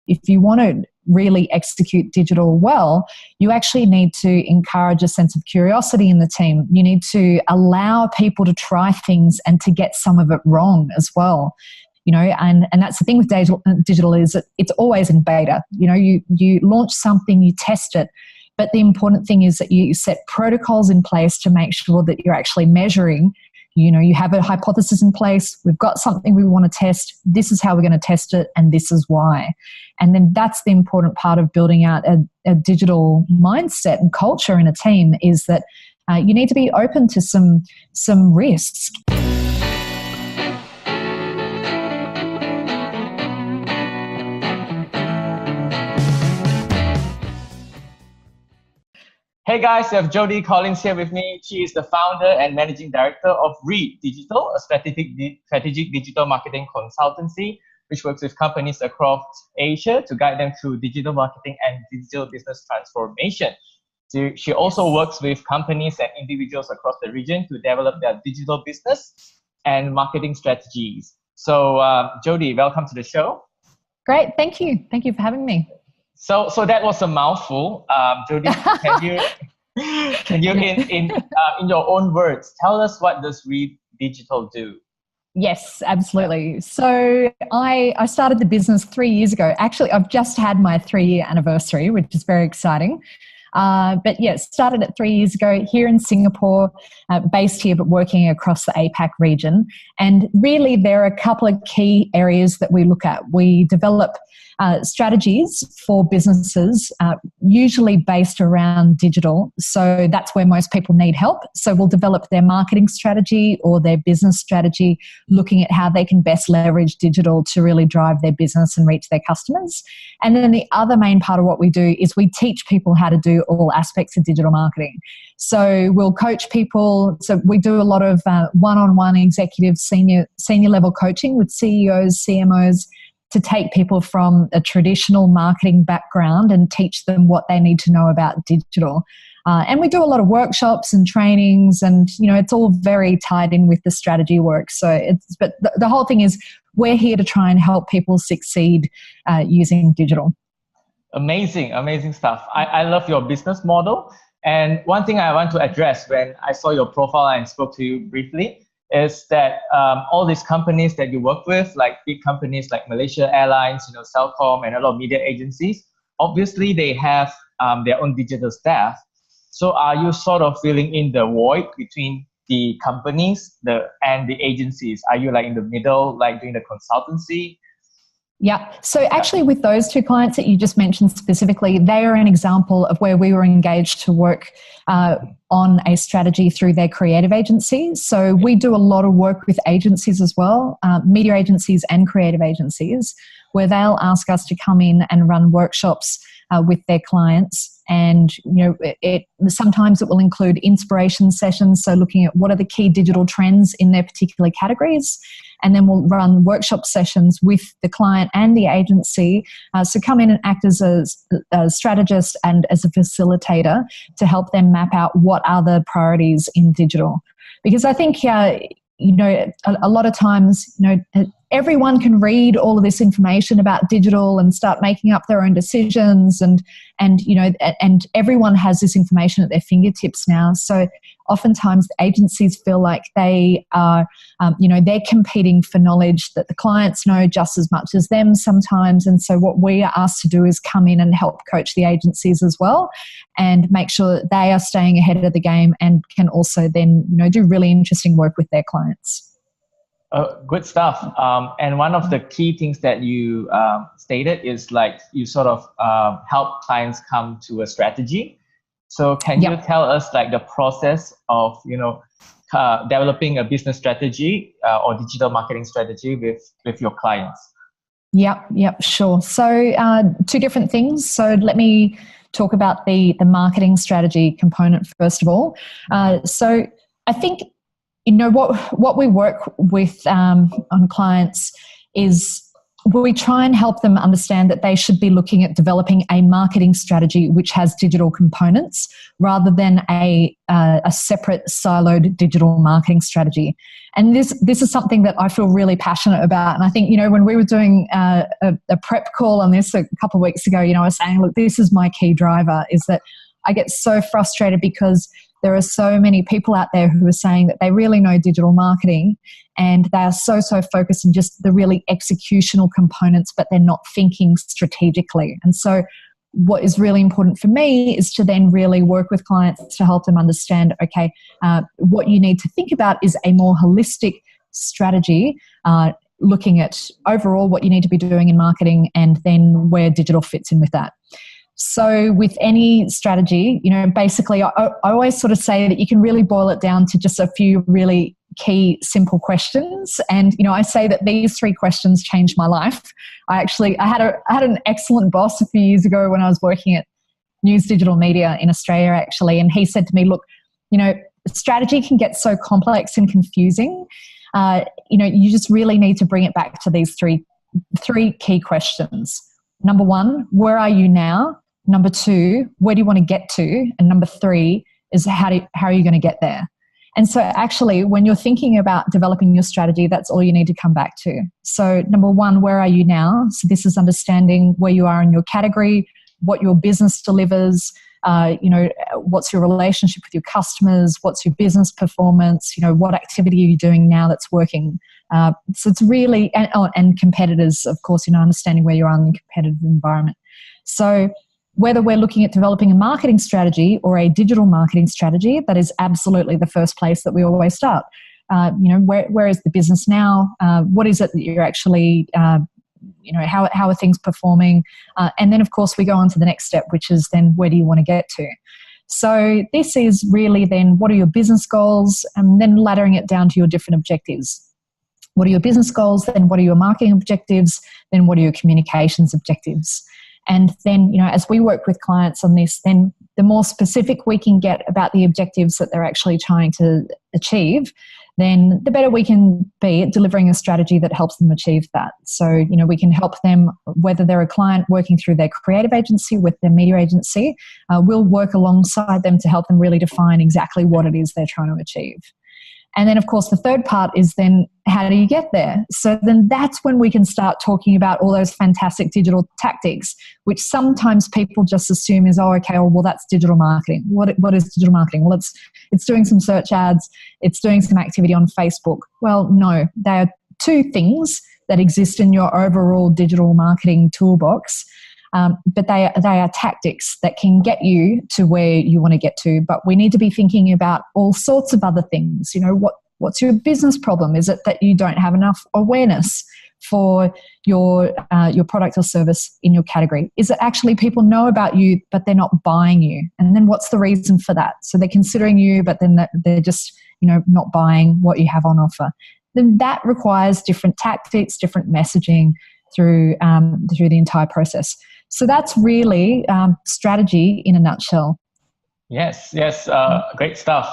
if you want to really execute digital well, you actually need to encourage a sense of curiosity in the team. You need to allow people to try things and to get some of it wrong as well. And that's the thing with digital is that it's always in beta. You launch something, you test it, but the important thing is that you set protocols in place to make sure that you're actually measuring. You have a hypothesis in place. We've got something we want to test. This is how we're going to test it, and this is why. And then that's the important part of building out a digital mindset and culture in a team, is that you need to be open to some risks. Hey guys, I have Jodie Collins here with me. She is the founder and managing director of Read Digital, a strategic digital marketing consultancy, which works with companies across Asia to guide them through digital marketing and digital business transformation. She also works with companies and individuals across the region to develop their digital business and marketing strategies. So Jodie, welcome to the show. Great, thank you. Thank you for having me. So that was a mouthful. Jodie, can you in your own words, tell us what does Read Digital do? Yes, absolutely. So I started the business 3 years ago. Actually, I've just had my 3-year anniversary, which is very exciting. But yes, started it 3 years ago here in Singapore, based here, but working across the APAC region. And really, there are a couple of key areas that we look at. We develop strategies for businesses, usually based around digital. So that's where most people need help. So we'll develop their marketing strategy or their business strategy, looking at how they can best leverage digital to really drive their business and reach their customers. And then the other main part of what we do is we teach people how to do all aspects of digital marketing. So we'll coach people. So we do a lot of one-on-one executive senior level coaching with CEOs, CMOs, to take people from a traditional marketing background and teach them what they need to know about digital. And we do a lot of workshops and trainings, and it's all very tied in with the strategy work. But the whole thing is we're here to try and help people succeed using digital. Amazing stuff. I love your business model. And one thing I want to address when I saw your profile and spoke to you briefly is that all these companies that you work with, like big companies like Malaysia Airlines, Celcom, and a lot of media agencies, obviously they have their own digital staff. So are you sort of filling in the void between the companies and the agencies? Are you like in the middle, like doing the consultancy? Yeah. So actually with those two clients that you just mentioned specifically, they are an example of where we were engaged to work on a strategy through their creative agencies. So we do a lot of work with agencies as well, media agencies and creative agencies, where they'll ask us to come in and run workshops with their clients. And sometimes it will include inspiration sessions, so looking at what are the key digital trends in their particular categories. And then we'll run workshop sessions with the client and the agency. So come in and act as a strategist and as a facilitator to help them map out what are the priorities in digital. Because I think, a lot of times, everyone can read all of this information about digital and start making up their own decisions, and everyone has this information at their fingertips now. So oftentimes the agencies feel like they are, they're competing for knowledge that the clients know just as much as them sometimes. And so what we are asked to do is come in and help coach the agencies as well and make sure that they are staying ahead of the game and can also then, do really interesting work with their clients. Good stuff. And one of the key things that you stated is like you sort of help clients come to a strategy. So can you tell us like the process of, developing a business strategy or digital marketing strategy with your clients? Yep, sure. So two different things. So let me talk about the marketing strategy component first of all. So I think what we work with on clients is we try and help them understand that they should be looking at developing a marketing strategy which has digital components rather than a separate siloed digital marketing strategy. And this is something that I feel really passionate about. And I think, when we were doing a prep call on this a couple of weeks ago, I was saying, look, this is my key driver, is that I get so frustrated because there are so many people out there who are saying that they really know digital marketing and they are so focused on just the really executional components, but they're not thinking strategically. And so what is really important for me is to then really work with clients to help them understand, okay, what you need to think about is a more holistic strategy, looking at overall what you need to be doing in marketing and then where digital fits in with that. So with any strategy, basically I always sort of say that you can really boil it down to just a few really key, simple questions. And, I say that these 3 questions changed my life. I had an excellent boss a few years ago when I was working at News Digital Media in Australia, actually. And he said to me, look, strategy can get so complex and confusing. You just really need to bring it back to these three key questions. Number 1, where are you now? Number 2, where do you want to get to? And number 3 is how are you going to get there? And so actually, when you're thinking about developing your strategy, that's all you need to come back to. So number 1, where are you now? So this is understanding where you are in your category, what your business delivers, what's your relationship with your customers, what's your business performance, what activity are you doing now that's working. So it's really, and competitors, of course, understanding where you are in the competitive environment. So whether we're looking at developing a marketing strategy or a digital marketing strategy, that is absolutely the first place that we always start. Where is the business now? What is it that you're actually, how are things performing? And then, of course, we go on to the next step, which is then where do you want to get to? So this is really then what are your business goals, and then laddering it down to your different objectives. What are your business goals? Then what are your marketing objectives? Then what are your communications objectives? And then, as we work with clients on this, then the more specific we can get about the objectives that they're actually trying to achieve, then the better we can be at delivering a strategy that helps them achieve that. So, we can help them, whether they're a client working through their creative agency, with their media agency, we'll work alongside them to help them really define exactly what it is they're trying to achieve. And then, of course, the third part is then how do you get there? So then that's when we can start talking about all those fantastic digital tactics, which sometimes people just assume is, well, that's digital marketing. What is digital marketing? Well, it's doing some search ads. It's doing some activity on Facebook. Well, no, they are 2 things that exist in your overall digital marketing toolbox. But they are tactics that can get you to where you want to get to. But we need to be thinking about all sorts of other things. What's your business problem? Is it that you don't have enough awareness for your product or service in your category? Is it actually people know about you, but they're not buying you? And then what's the reason for that? So they're considering you, but then they're just, not buying what you have on offer. Then that requires different tactics, different messaging through the entire process. So that's really strategy in a nutshell. Yes, great stuff.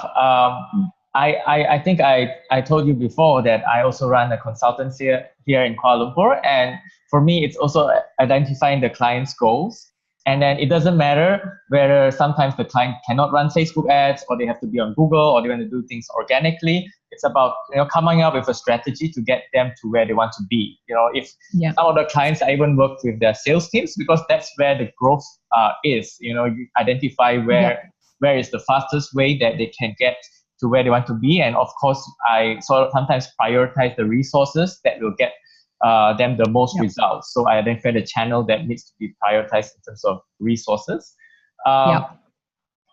I think I told you before that I also run a consultancy here in Kuala Lumpur, and for me, it's also identifying the client's goals. And then it doesn't matter whether sometimes the client cannot run Facebook ads, or they have to be on Google, or they want to do things organically. It's about coming up with a strategy to get them to where they want to be. If some of the clients, I even work with their sales teams, because that's where the growth is. You identify where is the fastest way that they can get to where they want to be. And of course, I sort of sometimes prioritize the resources that will get them the most results. So I identify the channel that needs to be prioritized in terms of resources.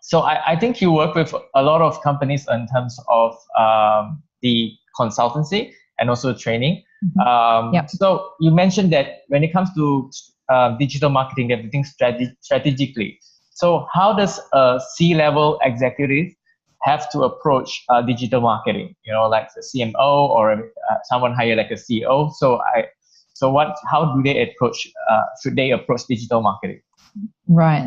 So I think you work with a lot of companies in terms of the consultancy and also training. So you mentioned that when it comes to digital marketing, they're thinking strategically. So how does a C-level executive have to approach digital marketing? Like the CMO or someone hired like a CEO. So So how do they approach, should they approach digital marketing? Right.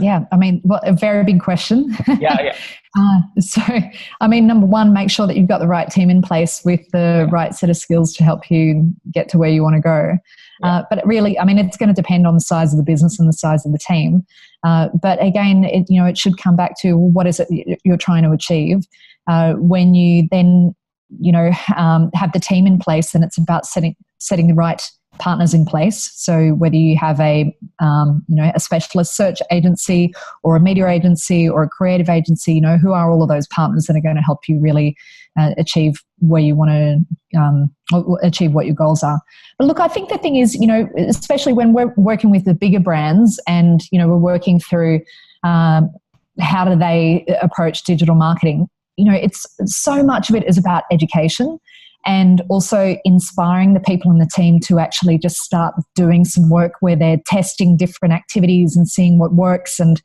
Yeah. I mean, a very big question. Yeah. So, I mean, number one, make sure that you've got the right team in place with the right set of skills to help you get to where you want to go. But really, I mean, it's going to depend on the size of the business and the size of the team. But again, it should come back to what is it you're trying to achieve. When you then, have the team in place, and it's about setting the right partners in place. So whether you have a specialist search agency or a media agency or a creative agency, who are all of those partners that are going to help you really achieve where you want to achieve what your goals are. But look, I think the thing is, especially when we're working with the bigger brands and, we're working through how do they approach digital marketing, it's so much of it is about education and also inspiring the people in the team to actually just start doing some work where they're testing different activities and seeing what works. And,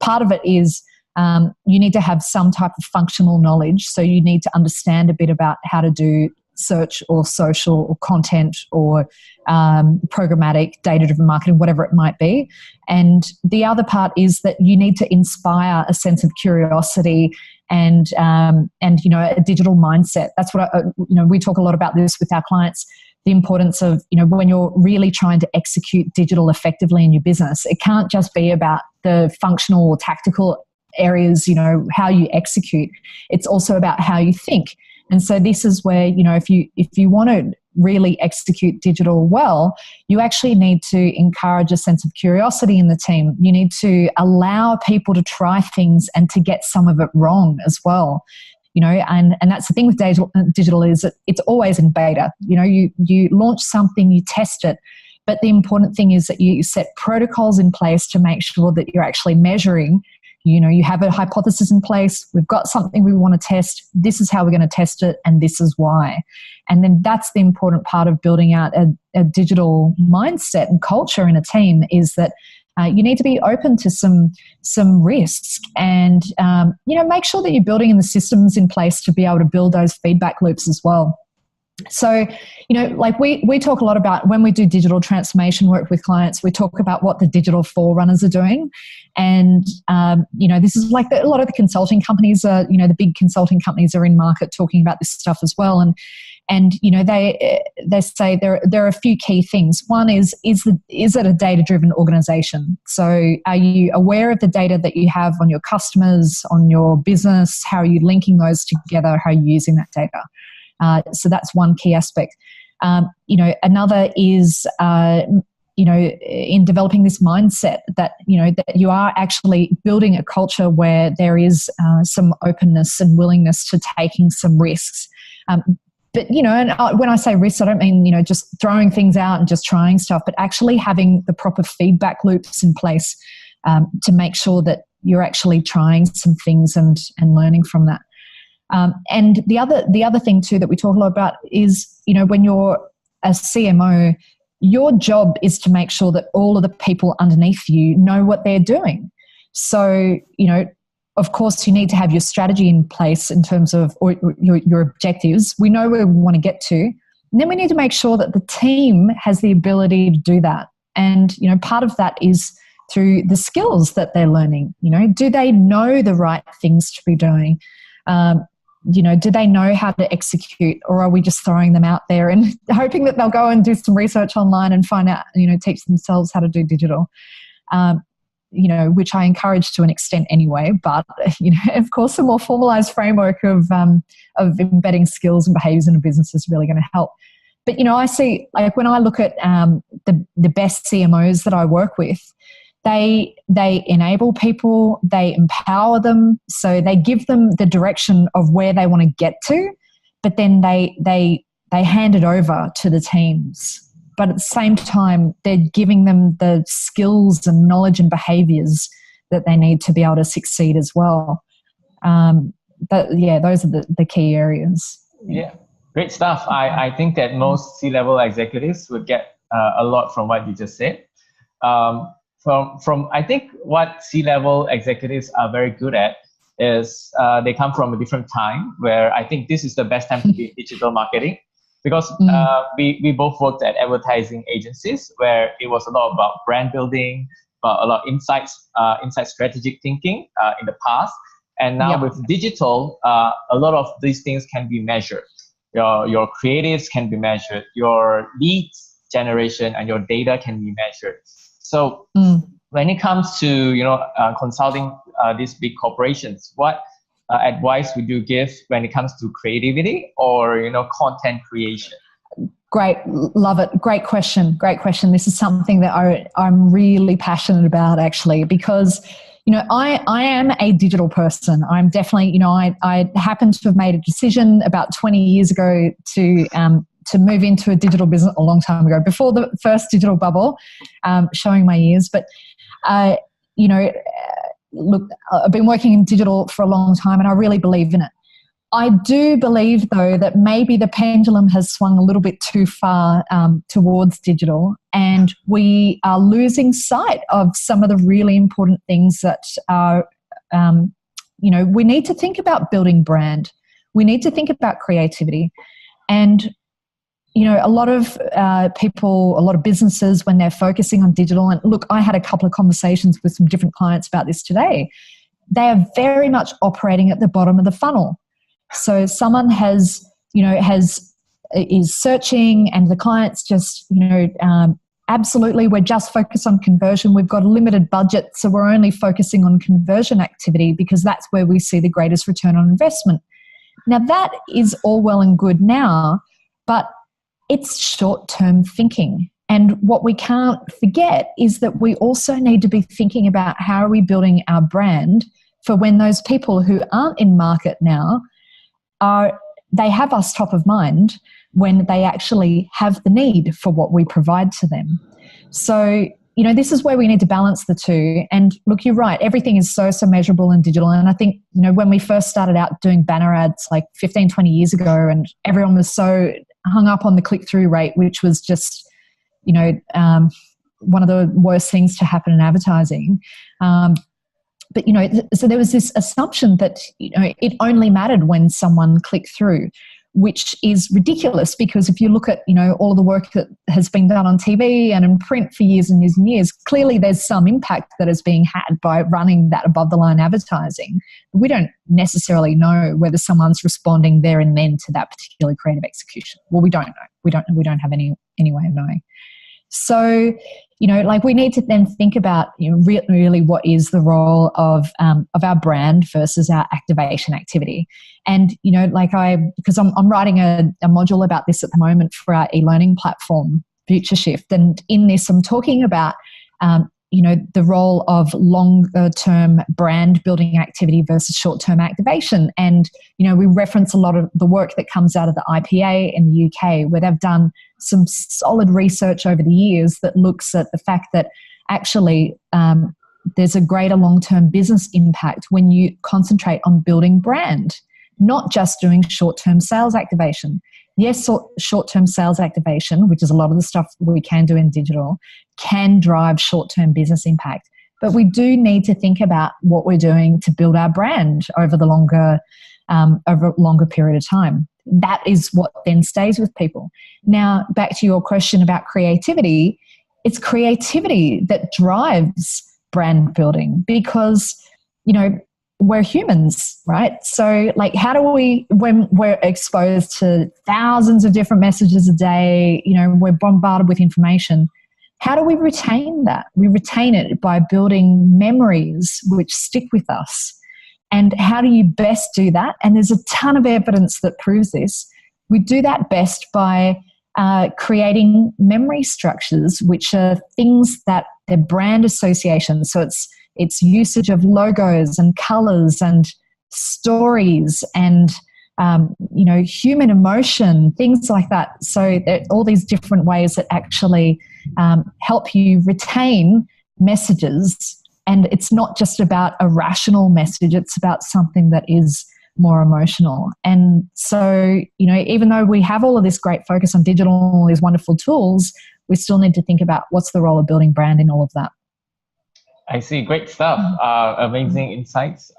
part of it is you need to have some type of functional knowledge. So you need to understand a bit about how to do search or social or content or programmatic, data-driven marketing, whatever it might be. And the other part is that you need to inspire a sense of curiosity and a digital mindset. That's what we talk a lot about this with our clients. The importance of when you're really trying to execute digital effectively in your business, it can't just be about the functional or tactical areas. How you execute. It's also about how you think. And so this is where if you want to really execute digital well, you actually need to encourage a sense of curiosity in the team. You need to allow people to try things and to get some of it wrong as well. And that's the thing with digital is that it's always in beta. You launch something, you test it, but the important thing is that you set protocols in place to make sure that you're actually measuring. You have a hypothesis in place. We've got something we want to test. This is how we're going to test it, and this is why. And then that's the important part of building out a digital mindset and culture in a team is that you need to be open to some risks and, make sure that you're building in the systems in place to be able to build those feedback loops as well. So, like we talk a lot about when we do digital transformation work with clients, we talk about what the digital forerunners are doing. And, this is like a lot of the consulting companies are, the big consulting companies are in market talking about this stuff as well. And they say there are a few key things. One is it a data-driven organization? So are you aware of the data that you have on your customers, on your business? How are you linking those together? How are you using that data? So that's one key aspect. Another is, in developing this mindset that, that you are actually building a culture where there is some openness and willingness to taking some risks. But, and when I say risks, I don't mean, just throwing things out and just trying stuff, but actually having the proper feedback loops in place to make sure that you're actually trying some things and learning from that. And the other thing too that we talk a lot about is, when you're a CMO, your job is to make sure that all of the people underneath you know what they're doing. So, of course, you need to have your strategy in place in terms of your objectives. We know where we want to get to. And then we need to make sure that the team has the ability to do that. And, part of that is through the skills that they're learning. Do they know the right things to be doing? Do they know how to execute, or are we just throwing them out there and hoping that they'll go and do some research online and find out, teach themselves how to do digital, which I encourage to an extent anyway. But, of course, a more formalized framework of embedding skills and behaviors in a business is really going to help. But, I see, like when I look at the best CMOs that I work with, they enable people, they empower them, so they give them the direction of where they want to get to, but then they hand it over to the teams. But at the same time, they're giving them the skills and knowledge and behaviors that they need to be able to succeed as well. Those are the key areas. Yeah, great stuff. I think that most C-level executives would get a lot from what you just said. From I think what C-level executives are very good at is they come from a different time where I think this is the best time to be in digital marketing. because we both worked at advertising agencies where it was a lot about brand building, about a lot of insight strategic thinking in the past. And now with digital, a lot of these things can be measured. Your creatives can be measured, your leads generation and your data can be measured. So when it comes to consulting these big corporations, what advice would you give when it comes to creativity or content creation? Great, love it. Great question. This is something that I'm really passionate about, actually, because I am a digital person. I'm definitely, I happen to have made a decision about 20 years ago to move into a digital business a long time ago, before the first digital bubble, showing my years. But, look, I've been working in digital for a long time and I really believe in it. I do believe, though, that maybe the pendulum has swung a little bit too far towards digital, and we are losing sight of some of the really important things that are, we need to think about building brand. We need to think about creativity. And, a lot of people, a lot of businesses, when they're focusing on digital, and look, I had a couple of conversations with some different clients about this today, they are very much operating at the bottom of the funnel. So someone is searching and the client's just, absolutely, we're just focused on conversion. We've got a limited budget, so we're only focusing on conversion activity because that's where we see the greatest return on investment. Now, that is all well and good now, but it's short-term thinking. And what we can't forget is that we also need to be thinking about how are we building our brand for when those people who aren't in market now they have us top of mind when they actually have the need for what we provide to them. So, this is where we need to balance the two. And look, you're right, everything is so measurable and digital. And I think, when we first started out doing banner ads like 15, 20 years ago, and everyone was so hung up on the click-through rate, which was just, one of the worst things to happen in advertising. But, so there was this assumption that, it only mattered when someone clicked through, which is ridiculous because if you look at, all of the work that has been done on TV and in print for years and years and years, clearly there's some impact that is being had by running that above the line advertising. But we don't necessarily know whether someone's responding there and then to that particular creative execution. Well, we don't know. We don't have any way of knowing. So, we need to then think about, really what is the role of our brand versus our activation activity. And, because I'm writing a module about this at the moment for our e-learning platform, Future Shift. And in this, I'm talking about, the role of longer-term brand building activity versus short-term activation. And, we reference a lot of the work that comes out of the IPA in the UK, where they've done some solid research over the years that looks at the fact that actually there's a greater long-term business impact when you concentrate on building brand, not just doing short-term sales activation. Yes, short-term sales activation, which is a lot of the stuff we can do in digital, can drive short-term business impact. But we do need to think about what we're doing to build our brand over a longer period of time. That is what then stays with people. Now, back to your question about creativity, it's creativity that drives brand building because, we're humans, right? So how do we, when we're exposed to thousands of different messages a day, we're bombarded with information, how do we retain that? We retain it by building memories which stick with us. And how do you best do that? And there's a ton of evidence that proves this. We do that best by creating memory structures, which are things that they're brand associations. So it's usage of logos and colors and stories and, human emotion, things like that. So all these different ways that actually help you retain messages. And it's not just about a rational message, it's about something that is more emotional. And so, even though we have all of this great focus on digital and all these wonderful tools, we still need to think about what's the role of building brand in all of that. I see. Great stuff. Amazing insights.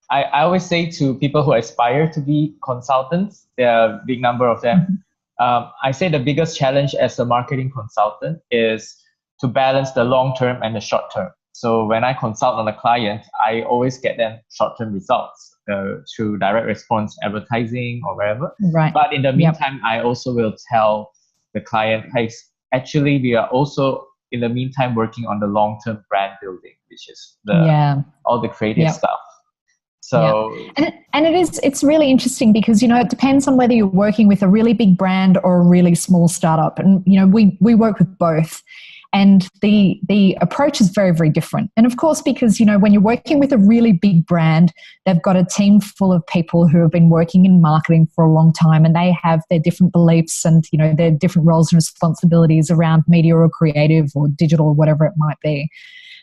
I always say to people who aspire to be consultants, there are a big number of them, I say the biggest challenge as a marketing consultant is to balance the long term and the short term. So when I consult on a client, I always get them short term results through direct response advertising or wherever. Right. But in the meantime, I also will tell the client, hey, actually, we are also in the meantime working on the long term brand building, which is all the creative stuff. So it's really interesting because, you know, it depends on whether you're working with a really big brand or a really small startup. And, you know, we work with both. And the approach is very, very different. And of course, because, you know, when you're working with a really big brand, they've got a team full of people who have been working in marketing for a long time, and they have their different beliefs and, you know, their different roles and responsibilities around media or creative or digital or whatever it might be.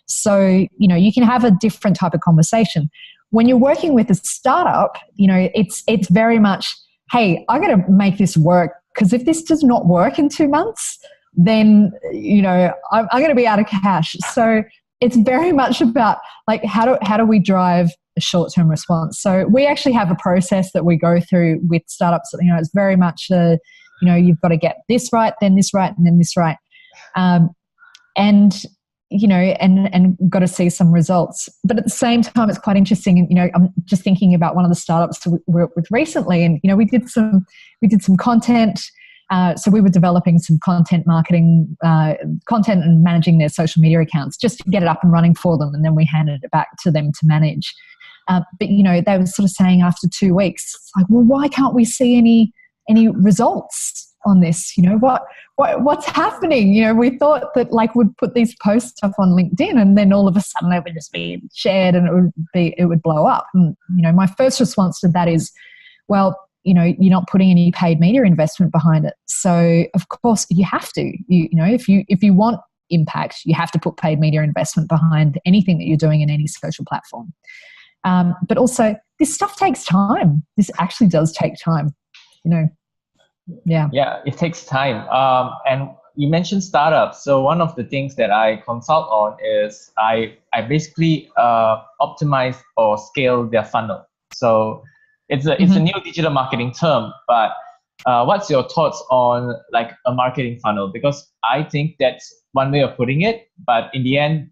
So, you know, you can have a different type of conversation. When you're working with a startup, you know, it's very much, hey, I got to make this work, because if this does not work in 2 months, then, you know, I'm going to be out of cash. So it's very much about like, how do we drive a short-term response? So we actually have a process that we go through with startups. You know, it's very much, you know, you've got to get this right, then this right, and then this right. And, you know, and got to see some results. But at the same time, it's quite interesting. And, you know, I'm just thinking about one of the startups we worked with recently, and, you know, we did some content. So we were developing some content marketing, content and managing their social media accounts just to get it up and running for them. And then we handed it back to them to manage. But, you know, they were sort of saying after 2 weeks, it's like, well, why can't we see any results on this? You know, what's happening? You know, we thought that like we'd put these posts up on LinkedIn and then all of a sudden it would just be shared and it would blow up. And, you know, my first response to that is, well, you know, you're not putting any paid media investment behind it. So of course you have to, you know, if you want impact, you have to put paid media investment behind anything that you're doing in any social platform. But also this stuff takes time. This actually does take time, you know. Yeah, it takes time. And you mentioned startups. So one of the things that I consult on is I basically optimize or scale their funnel. So it's a new digital marketing term, but what's your thoughts on like a marketing funnel? Because I think that's one way of putting it, but in the end,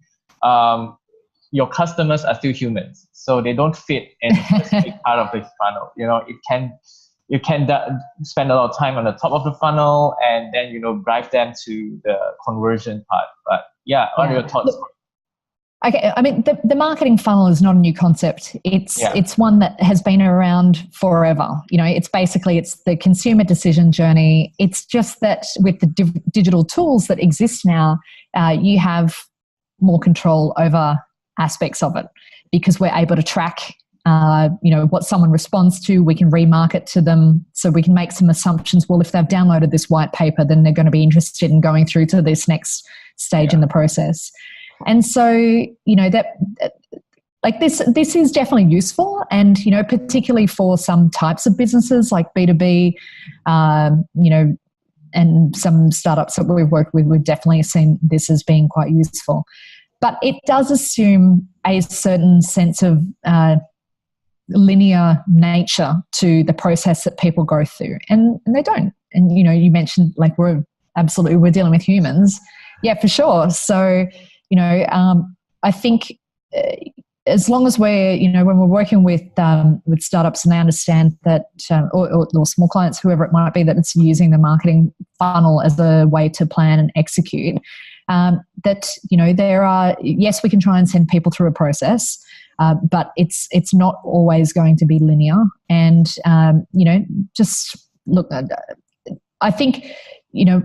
your customers are still humans, so they don't fit in a specific part of the funnel. You know, you can spend a lot of time on the top of the funnel and then, you know, drive them to the conversion part. But what are your thoughts? Okay, I mean, the marketing funnel is not a new concept. It's one that has been around forever. You know, it's the consumer decision journey. It's just that with the digital tools that exist now, you have more control over aspects of it because we're able to track, you know, what someone responds to. We can remarket to them, so we can make some assumptions. Well, if they've downloaded this white paper, then they're going to be interested in going through to this next stage in the process. And so, you know, that like this is definitely useful, and, you know, particularly for some types of businesses like B2B, you know, and some startups that we've worked with, we've definitely seen this as being quite useful. But it does assume a certain sense of linear nature to the process that people go through, and they don't. And, you know, you mentioned like we're dealing with humans. Yeah, for sure. So, you know, I think as long as we're, you know, when we're working with startups and they understand that, or small clients, whoever it might be, that it's using the marketing funnel as a way to plan and execute, that, you know, yes, we can try and send people through a process, but it's not always going to be linear. And, you know, just look, I think, you know,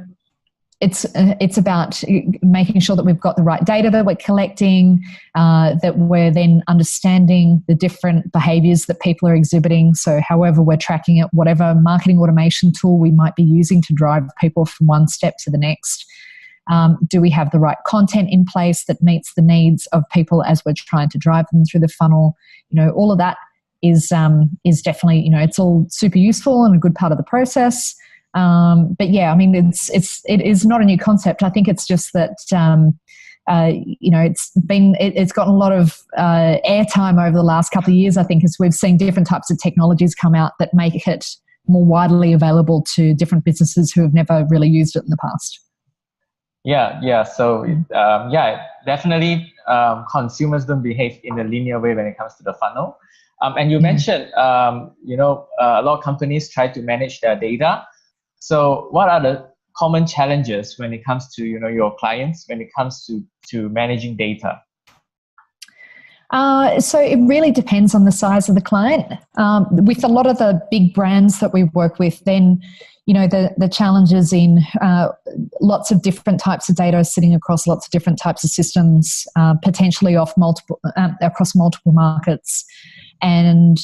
it's about making sure that we've got the right data that we're collecting, that we're then understanding the different behaviors that people are exhibiting. So however we're tracking it, whatever marketing automation tool we might be using to drive people from one step to the next. Do we have the right content in place that meets the needs of people as we're trying to drive them through the funnel? You know, all of that is definitely, you know, it's all super useful and a good part of the process. But yeah, I mean, it is not a new concept. I think it's just that, you know, it's gotten a lot of airtime over the last couple of years, I think, as we've seen different types of technologies come out that make it more widely available to different businesses who have never really used it in the past. Yeah. So, definitely consumers don't behave in a linear way when it comes to the funnel. And you mentioned, a lot of companies try to manage their data. So what are the common challenges when it comes to, your clients, when it comes to managing data? So it really depends on the size of the client. With a lot of the big brands that we work with, then, the challenges in lots of different types of data sitting across lots of different types of systems, potentially across multiple markets. And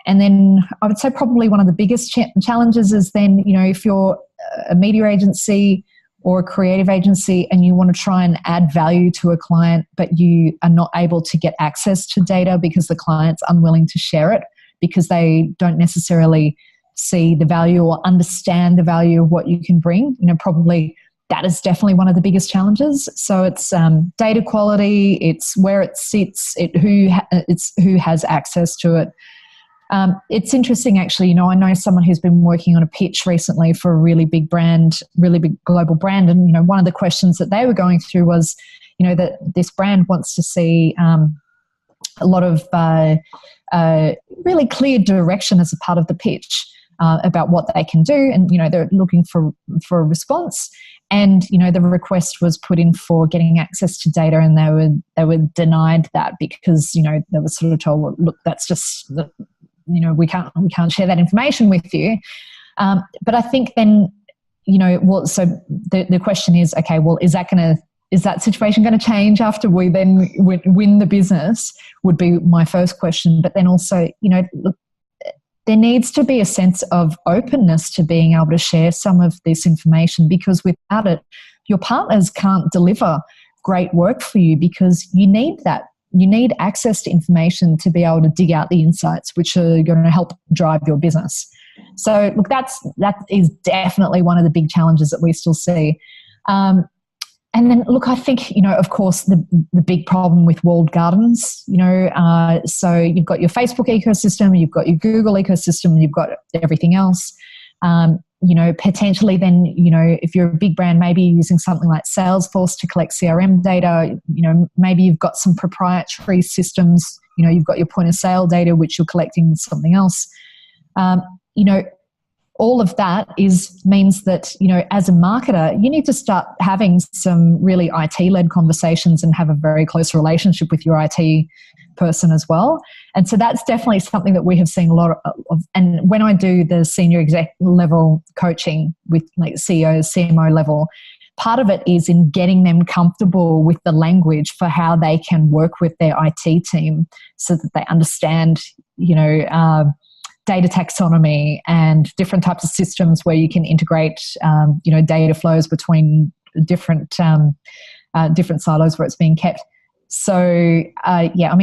then I would say probably one of the biggest challenges is then, if you're a media agency or a creative agency and you want to try and add value to a client, but you are not able to get access to data because the client's unwilling to share it because they don't necessarily see the value or understand the value of what you can bring, probably that is definitely one of the biggest challenges. So it's data quality, it's where it sits, it's who has access to it. It's interesting, actually. I know someone who's been working on a pitch recently for a really big brand, really big global brand, and one of the questions that they were going through was, that this brand wants to see a lot of really clear direction as a part of the pitch about what they can do, and they're looking for a response. And the request was put in for getting access to data, and they were denied that because they were sort of told, well, look, that's just we can't share that information with you. But I think then so the question is, okay, well, is that situation going to change after we then win the business? Would be my first question. But then also look, there needs to be a sense of openness to being able to share some of this information, because without it, your partners can't deliver great work for you, because you need that. You need access to information to be able to dig out the insights which are going to help drive your business. So look, that is definitely one of the big challenges that we still see. And then, look, I think, of course, the big problem with walled gardens, so you've got your Facebook ecosystem, you've got your Google ecosystem, you've got everything else. Potentially then, if you're a big brand, maybe you're using something like Salesforce to collect CRM data, maybe you've got some proprietary systems, you've got your point of sale data, which you're collecting with something else. All of that means that, as a marketer, you need to start having some really IT-led conversations and have a very close relationship with your IT person as well. And so that's definitely something that we have seen a lot of. And when I do the senior exec level coaching with like CEOs, CMO level, part of it is in getting them comfortable with the language for how they can work with their IT team so that they understand, data taxonomy and different types of systems where you can integrate, data flows between different silos where it's being kept. So,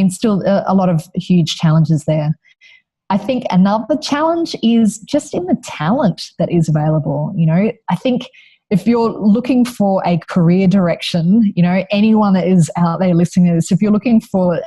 still a lot of huge challenges there. I think another challenge is just in the talent that is available. I think if you're looking for a career direction, anyone that is out there listening to this, if you're looking for,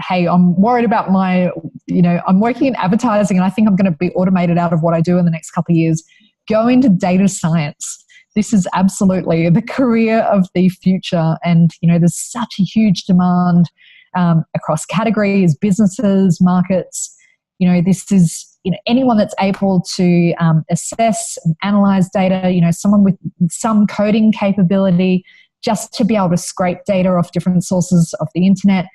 hey, I'm worried about I'm working in advertising and I think I'm going to be automated out of what I do in the next couple of years, go into data science. This is absolutely the career of the future. And, there's such a huge demand across categories, businesses, markets. This is, anyone that's able to assess and analyze data, someone with some coding capability just to be able to scrape data off different sources of the internet,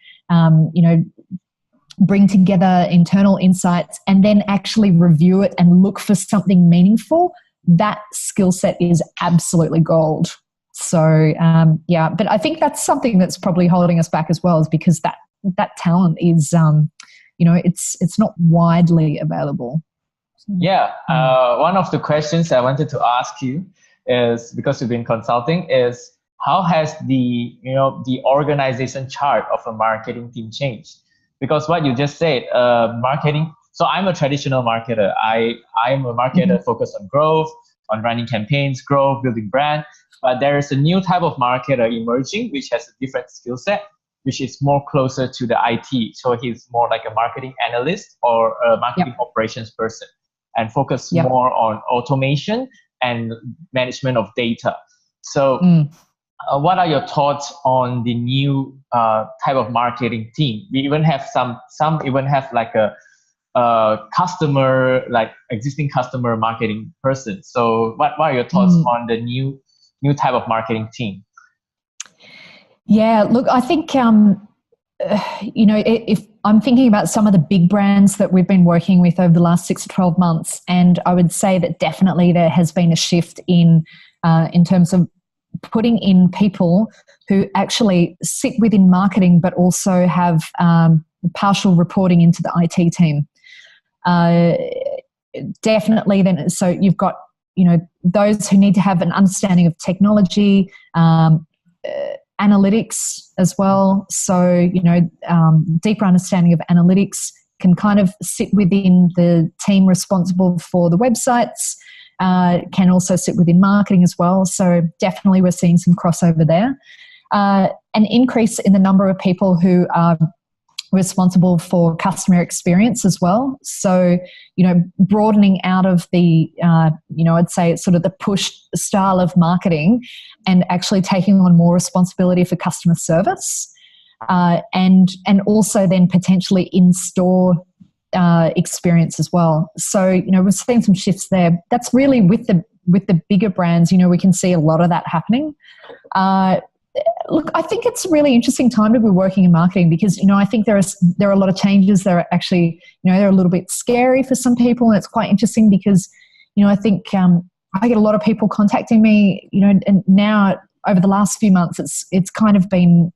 bring together internal insights and then actually review it and look for something meaningful. That skill set is absolutely gold. So, but I think that's something that's probably holding us back as well, is because that talent is, it's not widely available. Yeah. One of the questions I wanted to ask you is, because you've been consulting, is how has the organization chart of a marketing team changed? Because what you just said, marketing. So I'm a traditional marketer. I'm a marketer focused on growth, on running campaigns, growth, building brand. But there is a new type of marketer emerging, which has a different skill set. which is more closer to the IT. So he's more like a marketing analyst or a marketing operations person, and focus more on automation and management of data. So what are your thoughts on the new type of marketing team? We even have some even have like a customer, like existing customer marketing person. So what are your thoughts on the new type of marketing team? Yeah, look, I think, if I'm thinking about some of the big brands that we've been working with over the last 6 to 12 months, and I would say that definitely there has been a shift in terms of putting in people who actually sit within marketing, but also have partial reporting into the IT team. Definitely then, so you've got, those who need to have an understanding of technology, analytics as well. So, deeper understanding of analytics can kind of sit within the team responsible for the websites, can also sit within marketing as well. So definitely we're seeing some crossover there. An increase in the number of people who are responsible for customer experience as well. So, broadening out of the, I'd say it's sort of the push style of marketing and actually taking on more responsibility for customer service, and also then potentially in-store experience as well. So, we're seeing some shifts there. That's really with the bigger brands, we can see a lot of that happening. Look, I think it's a really interesting time to be working in marketing because, I think there are a lot of changes that are actually, they're a little bit scary for some people. And it's quite interesting because, I think I get a lot of people contacting me, and now over the last few months, it's kind of been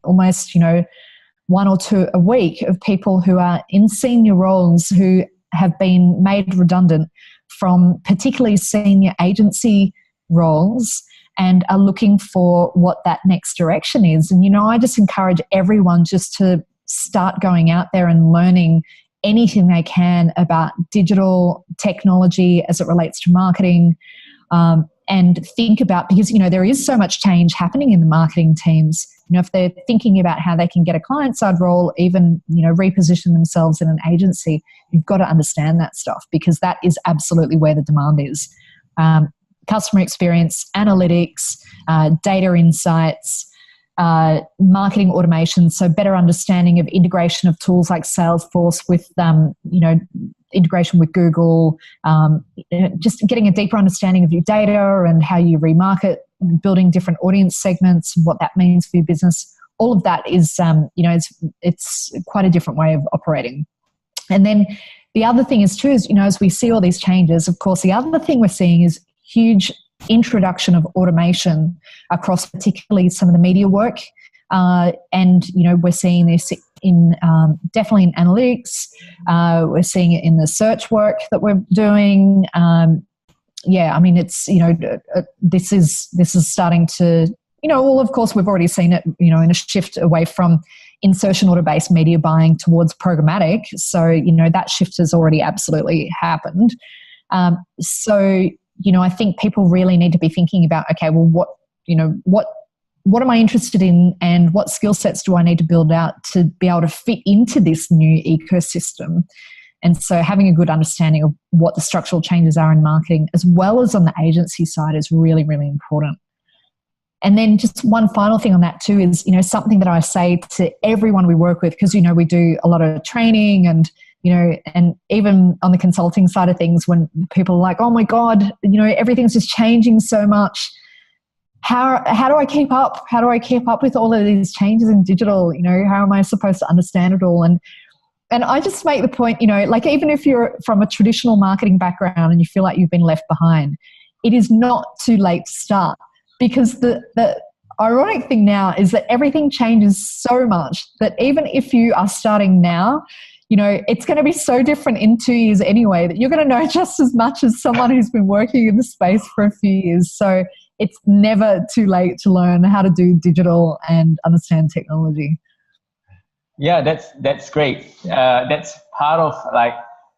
almost, 1 or 2 a week of people who are in senior roles who have been made redundant from particularly senior agency roles and are looking for what that next direction is. And, I just encourage everyone just to start going out there and learning anything they can about digital technology as it relates to marketing, and think about, because, there is so much change happening in the marketing teams. If they're thinking about how they can get a client-side role, even, reposition themselves in an agency, you've got to understand that stuff because that is absolutely where the demand is. Customer experience, analytics, data insights, marketing automation, so better understanding of integration of tools like Salesforce with, integration with Google, just getting a deeper understanding of your data and how you remarket, building different audience segments, what that means for your business. All of that is, it's quite a different way of operating. And then the other thing is too, is, as we see all these changes, of course, the other thing we're seeing is huge introduction of automation across particularly some of the media work. And, we're seeing this in definitely in analytics. We're seeing it in the search work that we're doing. It's, this is starting to, well, of course, we've already seen it, in a shift away from insertion order-based media buying towards programmatic. So, that shift has already absolutely happened. I think people really need to be thinking about, okay, well, what am I interested in and what skill sets do I need to build out to be able to fit into this new ecosystem? And so having a good understanding of what the structural changes are in marketing as well as on the agency side is really, really important. And then just one final thing on that too is, something that I say to everyone we work with, because, we do a lot of training and, and even on the consulting side of things, when people are like, oh my God, everything's just changing so much. How do I keep up? How do I keep up with all of these changes in digital? How am I supposed to understand it all? And I just make the point, like even if you're from a traditional marketing background and you feel like you've been left behind, it is not too late to start, because the ironic thing now is that everything changes so much that even if you are starting now, it's going to be so different in 2 years anyway that you're going to know just as much as someone who's been working in the space for a few years. So it's never too late to learn how to do digital and understand technology. Yeah, that's great. That's part of like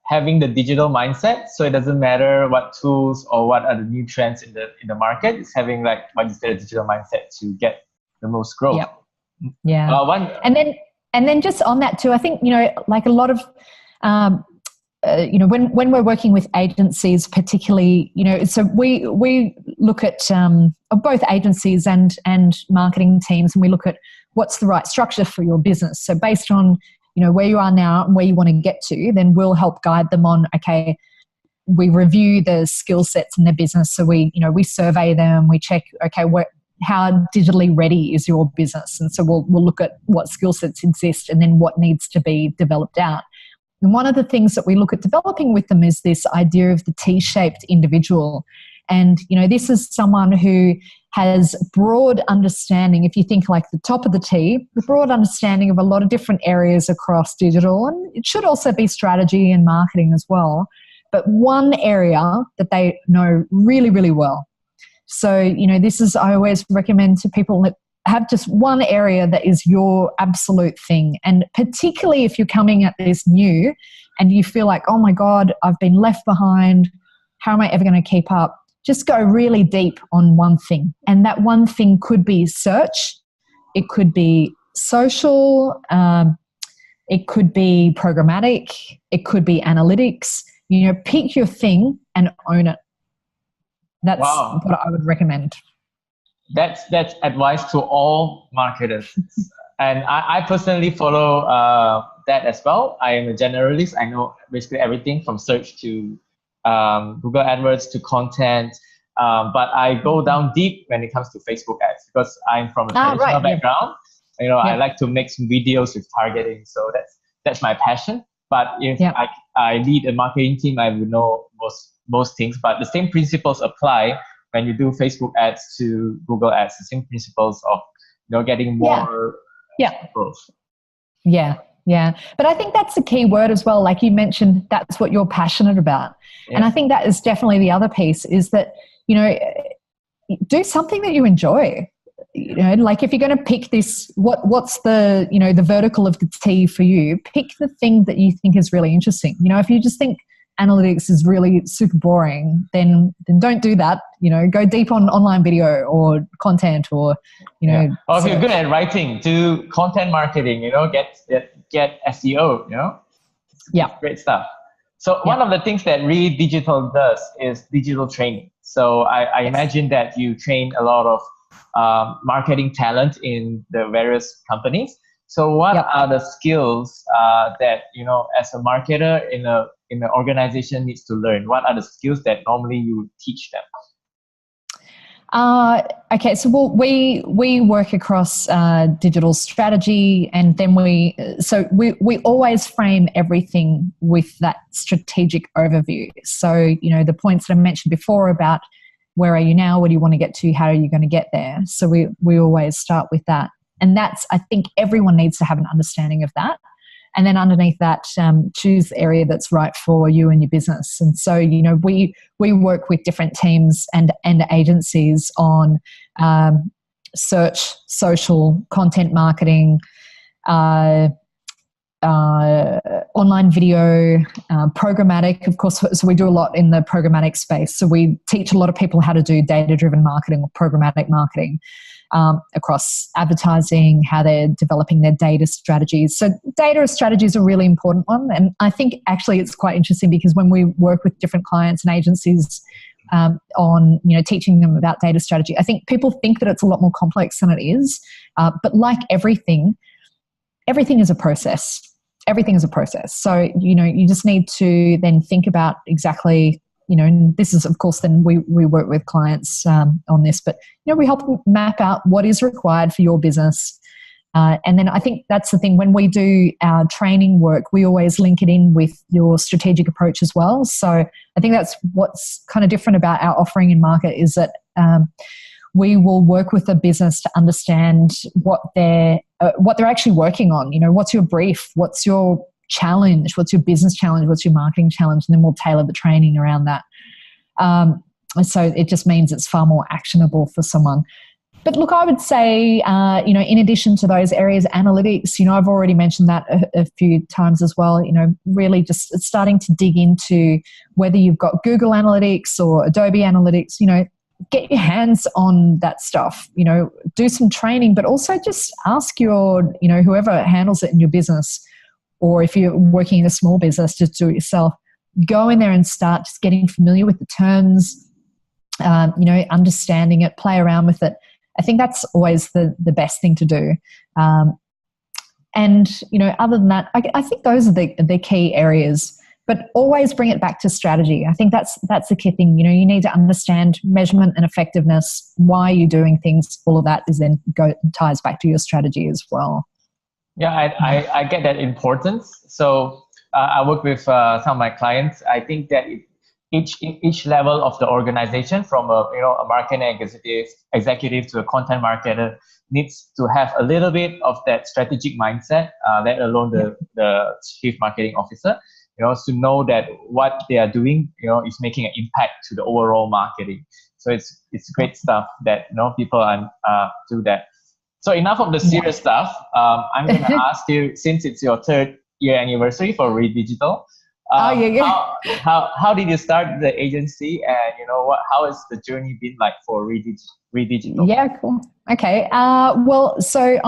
having the digital mindset. So it doesn't matter what tools or what are the new trends in the market. It's having, like what you said, a digital mindset to get the most growth. Yep. Yeah. One. And then just on that too, I think, like a lot of, when we're working with agencies, particularly, so we look at both agencies and marketing teams, and we look at what's the right structure for your business. So based on, where you are now and where you want to get to, then we'll help guide them on, okay, we review the skill sets in their business. So we survey them, we check, okay, how digitally ready is your business? And so we'll look at what skill sets exist and then what needs to be developed out. And one of the things that we look at developing with them is this idea of the T-shaped individual. And, this is someone who has broad understanding, if you think like the top of the T, the broad understanding of a lot of different areas across digital, and it should also be strategy and marketing as well, but one area that they know really, really well. So, this is, I always recommend to people that have just one area that is your absolute thing. And particularly if you're coming at this new and you feel like, oh my God, I've been left behind, how am I ever going to keep up? Just go really deep on one thing. And that one thing could be search. It could be social. It could be programmatic. It could be analytics. Pick your thing and own it. That's what I would recommend. That's advice to all marketers. And I personally follow that as well. I am a generalist. I know basically everything from search to Google AdWords to content. But I go down deep when it comes to Facebook ads because I'm from a traditional background. I like to make some videos with targeting. So that's my passion. But if I lead a marketing team, I would know most things. But the same principles apply when you do Facebook ads to Google ads. The same principles of getting more growth. Yeah. But I think that's the key word as well. Like you mentioned, that's what you're passionate about. Yeah. And I think that is definitely the other piece is that, do something that you enjoy. Like if you're going to pick this, what's the, the vertical of the T for you, pick the thing that you think is really interesting. If you just think analytics is really super boring, then don't do that. Go deep on online video or content or, Or if you're good at writing, do content marketing, get SEO, Yeah. Great stuff. So one of the things that Really Digital does is digital training. So I imagine that you train a lot of marketing talent in the various companies. So what are the skills that, as a marketer in an organization needs to learn? What are the skills that normally you teach them? Okay, so we work across digital strategy, and then we always frame everything with that strategic overview. So, the points that I mentioned before about where are you now, what do you want to get to, how are you going to get there? So we always start with that. And I think everyone needs to have an understanding of that. And then underneath that, choose the area that's right for you and your business. And so, we work with different teams and agencies on search, social, content marketing, online video, programmatic, of course. So we do a lot in the programmatic space. So we teach a lot of people how to do data-driven marketing or programmatic marketing. Across advertising, how they're developing their data strategies. So data strategy is a really important one. And I think actually it's quite interesting because when we work with different clients and agencies on, teaching them about data strategy, I think people think that it's a lot more complex than it is. But like everything is a process. Everything is a process. So, you just need to then think about exactly, and this is, of course, then we work with clients on this, but, we help them map out what is required for your business. And then I think that's the thing. When we do our training work, we always link it in with your strategic approach as well. So I think that's what's kind of different about our offering in market is that we will work with a business to understand what they're actually working on. What's your brief? What's your challenge? What's your business challenge? What's your marketing challenge? And then we'll tailor the training around that. So it just means it's far more actionable for someone. But look, I would say, in addition to those areas, analytics, I've already mentioned that a few times as well, really just starting to dig into whether you've got Google Analytics or Adobe Analytics, get your hands on that stuff, do some training, but also just ask your, whoever handles it in your business, or if you're working in a small business, just do it yourself. Go in there and start just getting familiar with the terms, understanding it, play around with it. I think that's always the best thing to do. And other than that, I think those are the key areas. But always bring it back to strategy. I think that's the key thing. You need to understand measurement and effectiveness, why you're doing things. All of that is then ties back to your strategy as well. Yeah, I get that importance. So I work with some of my clients. I think that each level of the organization, from a marketing executive to a content marketer, needs to have a little bit of that strategic mindset, let alone the chief marketing officer. To know that what they are doing, is making an impact to the overall marketing. So it's great stuff that people do that. So enough of the serious stuff. I'm going to ask you, since it's your 3rd year anniversary for Read Digital, how did you start the agency, and how has the journey been like for Read Digital? Yeah, cool. Okay. Well, so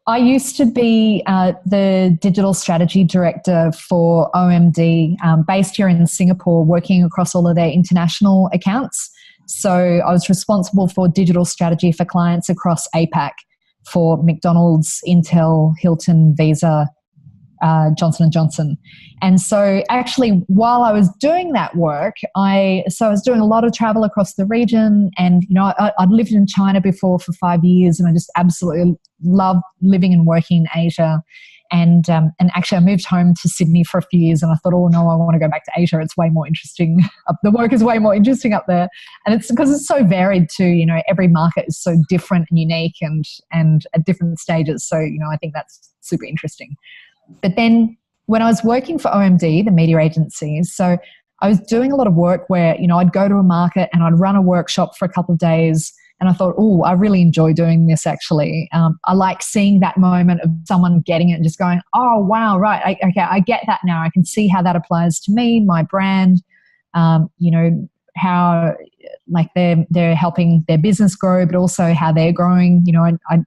I used to be the digital strategy director for OMD, based here in Singapore, working across all of their international accounts. So I was responsible for digital strategy for clients across APAC for McDonald's, Intel, Hilton, Visa, Johnson & Johnson. And so actually, while I was doing that work, I was doing a lot of travel across the region, and I'd lived in China before for 5 years, and I just absolutely loved living and working in Asia. And actually, I moved home to Sydney for a few years, and I thought, oh no, I want to go back to Asia. It's way more interesting. The work is way more interesting up there, and it's because it's so varied too. Every market is so different and unique, and at different stages. So I think that's super interesting. But then when I was working for OMD, the media agency, so I was doing a lot of work where, I'd go to a market and I'd run a workshop for a couple of days, and I thought, oh, I really enjoy doing this actually. I like seeing that moment of someone getting it and just going, oh, wow, right, I get that now. I can see how that applies to me, my brand, how like they're helping their business grow, but also how they're growing. I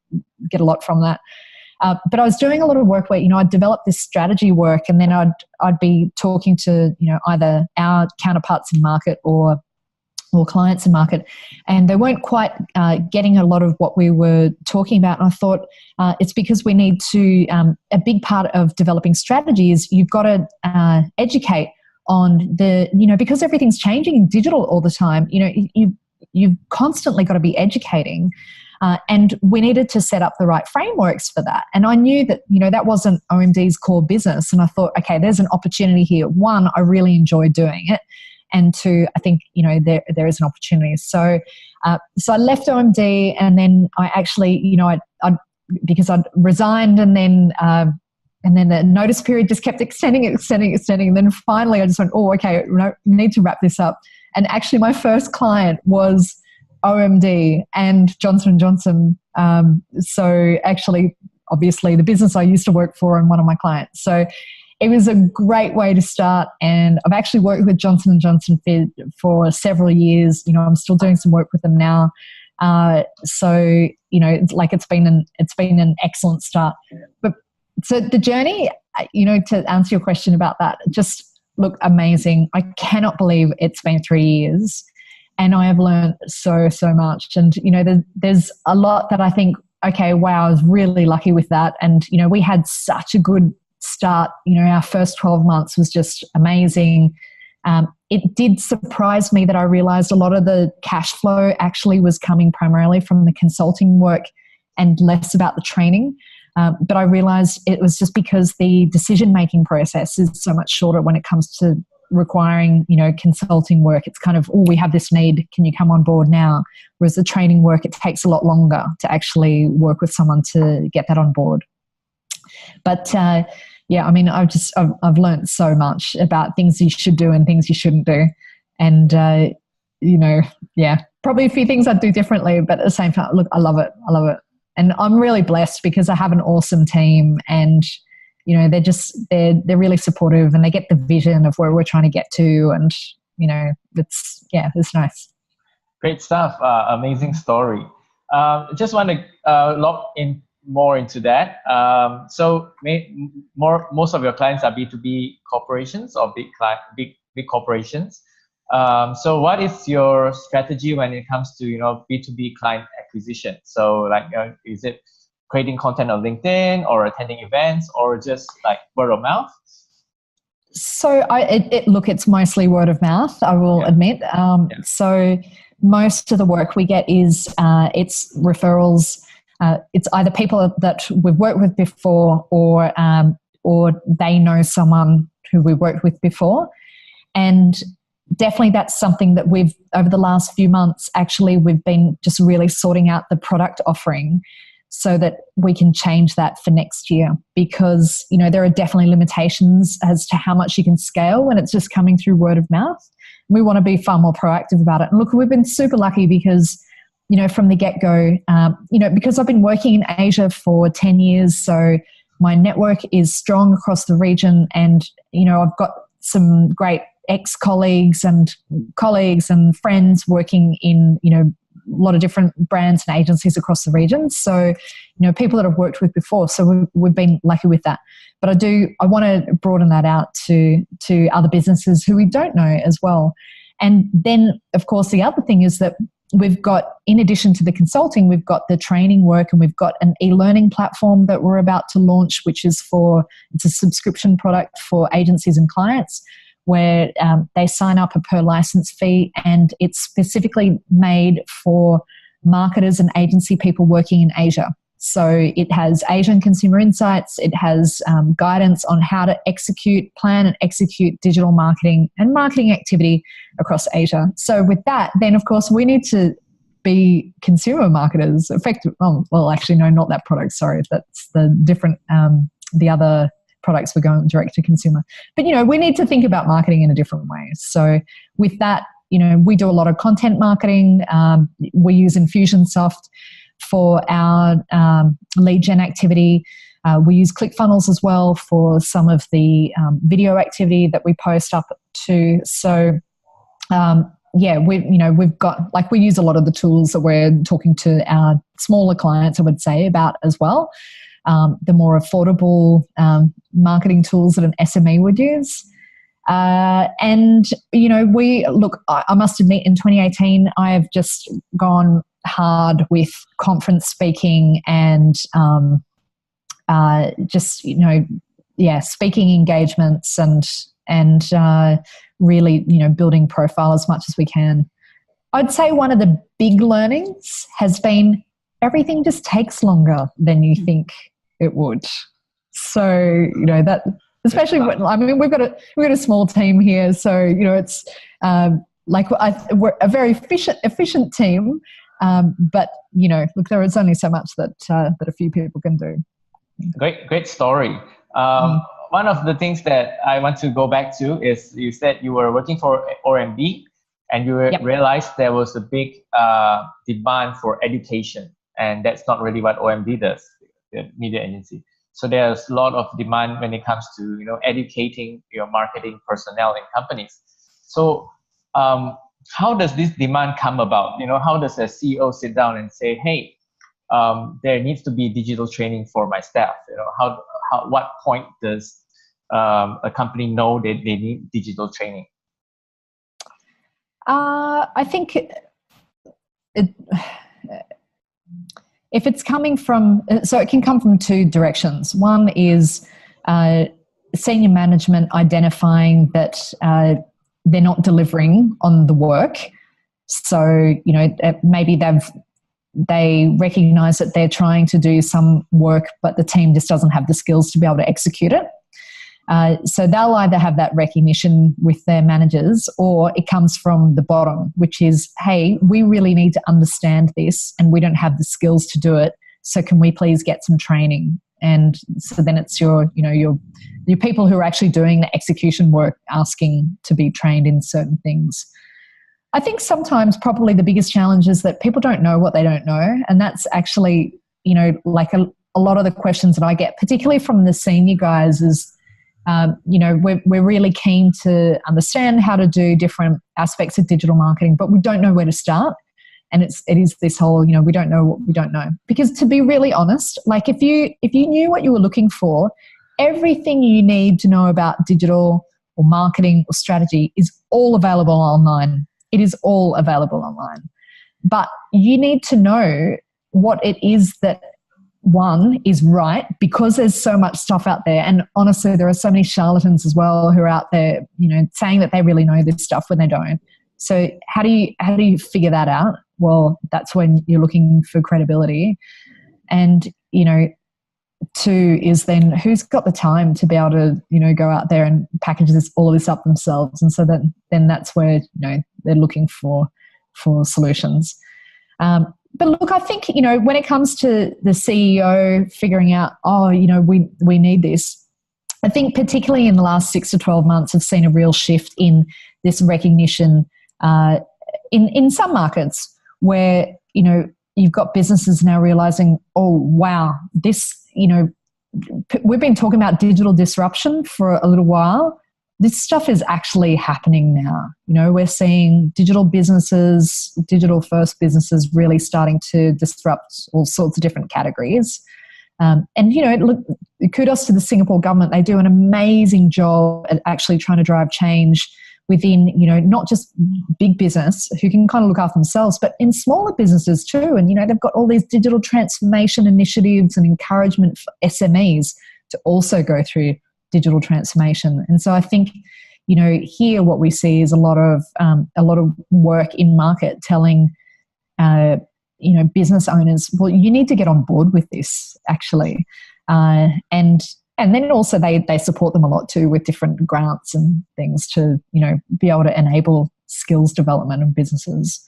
get a lot from that. But I was doing a lot of work where, I'd develop this strategy work, and then I'd be talking to, either our counterparts in market or clients in market, and they weren't quite getting a lot of what we were talking about. And I thought it's because we need to, a big part of developing strategy is you've got to educate on because everything's changing in digital all the time. You've constantly got to be educating. And we needed to set up the right frameworks for that. And I knew that, that wasn't OMD's core business. And I thought, okay, there's an opportunity here. One, I really enjoy doing it. And two, I think, there is an opportunity. So I left OMD, and then I actually, because I'd resigned, and then the notice period just kept extending. And then finally I just went, oh, okay, need to wrap this up. And actually my first client was OMD and Johnson & Johnson. So actually, obviously, the business I used to work for and one of my clients. So it was a great way to start. And I've actually worked with Johnson & Johnson for several years. I'm still doing some work with them now. So, it's been an excellent start. But so the journey, to answer your question about that, just look amazing. I cannot believe it's been 3 years. And I have learned so much. And, there's a lot that I think, okay, wow, I was really lucky with that. And, we had such a good start. Our first 12 months was just amazing. It did surprise me that I realized a lot of the cash flow actually was coming primarily from the consulting work and less about the training. But I realized it was just because the decision-making process is so much shorter when it comes to requiring, consulting work. It's kind of, oh, we have this need, can you come on board now? Whereas the training work, it takes a lot longer to actually work with someone to get that on board. But I've learned so much about things you should do and things you shouldn't do. And, probably a few things I'd do differently, but at the same time, look, I love it. And I'm really blessed because I have an awesome team, and they're really supportive, and they get the vision of where we're trying to get to, and it's nice. Great stuff. Amazing story. Just want to log in more into that. Most of your clients are B2B corporations or big corporations. So what is your strategy when it comes to B2B client acquisition? So like is it creating content on LinkedIn or attending events or just like word of mouth? So look, it's mostly word of mouth, I will admit. So most of the work we get is it's referrals. It's either people that we've worked with before or they know someone who we worked with before. And definitely that's something that we've, over the last few months, actually we've been just really sorting out the product offering so that we can change that for next year, because there are definitely limitations as to how much you can scale when it's just coming through word of mouth. We want to be far more proactive about it. And look, we've been super lucky because from the get-go, because I've been working in Asia for 10 years, so my network is strong across the region, and I've got some great ex-colleagues and colleagues and friends working in a lot of different brands and agencies across the region. So, people that I've worked with before. So we've been lucky with that. But I want to broaden that out to other businesses who we don't know as well. And then, of course, the other thing is that we've got, in addition to the consulting, we've got the training work, and we've got an e-learning platform that we're about to launch, which is it's a subscription product for agencies and clients, where they sign up a per license fee, and it's specifically made for marketers and agency people working in Asia. So it has Asian consumer insights, it has guidance on how to plan and execute digital marketing and marketing activity across Asia. So with that, then of course we need to be consumer marketers. Actually no, not that product, sorry, that's the different, the other products we're going direct to consumer. But, we need to think about marketing in a different way. So with that, we do a lot of content marketing. We use Infusionsoft for our lead gen activity. We use ClickFunnels as well for some of the video activity that we post up to. So, we've got, we use a lot of the tools that we're talking to our smaller clients, I would say, about as well. The more affordable marketing tools that an SME would use. I must admit, in 2018, I have just gone hard with conference speaking and speaking engagements and really, building profile as much as we can. I'd say one of the big learnings has been everything just takes longer than you think it would. So, that, especially when, we've got a small team here. So, it's we're a very efficient team. But, look, there is only so much that a few people can do. Great story. One of the things that I want to go back to is you said you were working for OMB and you realized there was a big demand for education. And that's not really what OMB does, the media agency. So there's a lot of demand when it comes to educating your marketing personnel in companies. So how does this demand come about? How does a CEO sit down and say, hey, there needs to be digital training for my staff? What point does a company know that they need digital training? I think if it's coming from, so it can come from two directions. One is senior management identifying that they're not delivering on the work. So, maybe they recognize that they're trying to do some work, but the team just doesn't have the skills to be able to execute it. So they'll either have that recognition with their managers, or it comes from the bottom, which is, hey, we really need to understand this and we don't have the skills to do it. So can we please get some training? And so then it's your people who are actually doing the execution work asking to be trained in certain things. I think sometimes probably the biggest challenge is that people don't know what they don't know. And that's actually, a lot of the questions that I get, particularly from the senior guys, is, we're really keen to understand how to do different aspects of digital marketing, but we don't know where to start. And it is this whole, we don't know what we don't know. Because to be really honest, like if you knew what you were looking for, everything you need to know about digital or marketing or strategy is all available online. It is all available online. But you need to know what it is that, one, is right, because there's so much stuff out there. And honestly, there are so many charlatans as well who are out there, saying that they really know this stuff when they don't. So how do you figure that out? Well, that's when you're looking for credibility. And, two is then who's got the time to be able to, go out there and package all of this up themselves. And so then that's where, they're looking for solutions. But look, I think, when it comes to the CEO figuring out, we need this, I think particularly in the last 6 to 12 months, I've seen a real shift in this recognition in some markets where, you've got businesses now realizing, oh, wow, this, we've been talking about digital disruption for a little while. This stuff is actually happening now. We're seeing digital businesses, digital first businesses really starting to disrupt all sorts of different categories. And, look, kudos to the Singapore government. They do an amazing job at actually trying to drive change within, not just big business who can kind of look after themselves, but in smaller businesses too. And, they've got all these digital transformation initiatives and encouragement for SMEs to also go through digital transformation. And so I think, here what we see is a lot of work in market telling, business owners, well, you need to get on board with this actually. And then also they support them a lot too with different grants and things to, be able to enable skills development in businesses.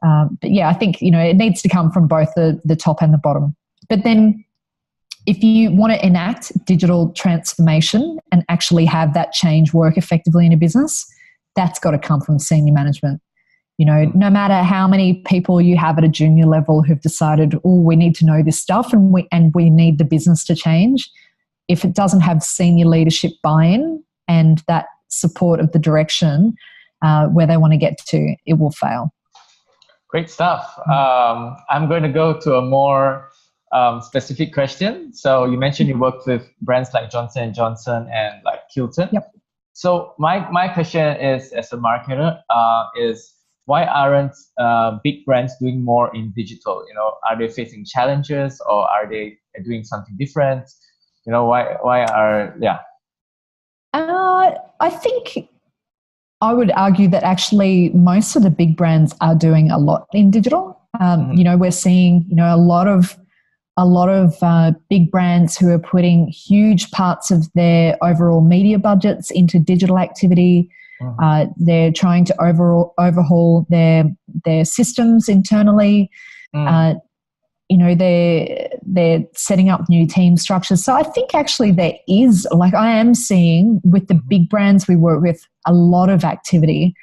But yeah, I think, it needs to come from both the top and the bottom. But then if you want to enact digital transformation and actually have that change work effectively in a business, that's got to come from senior management. No matter how many people you have at a junior level who've decided, oh, we need to know this stuff and we need the business to change. If it doesn't have senior leadership buy-in and that support of the direction where they want to get to, it will fail. Great stuff. I'm going to go to a more specific question. So you mentioned you worked with brands like Johnson & Johnson and like Hilton. Yep. So my question is, as a marketer, is why aren't big brands doing more in digital? Are they facing challenges or are they doing something different? Why are, yeah. I think I would argue that actually most of the big brands are doing a lot in digital. We're seeing, a lot of big brands who are putting huge parts of their overall media budgets into digital activity. They're trying to overhaul their systems internally. They're setting up new team structures. So I think actually there is, I am seeing with the big brands we work with, a lot of activity.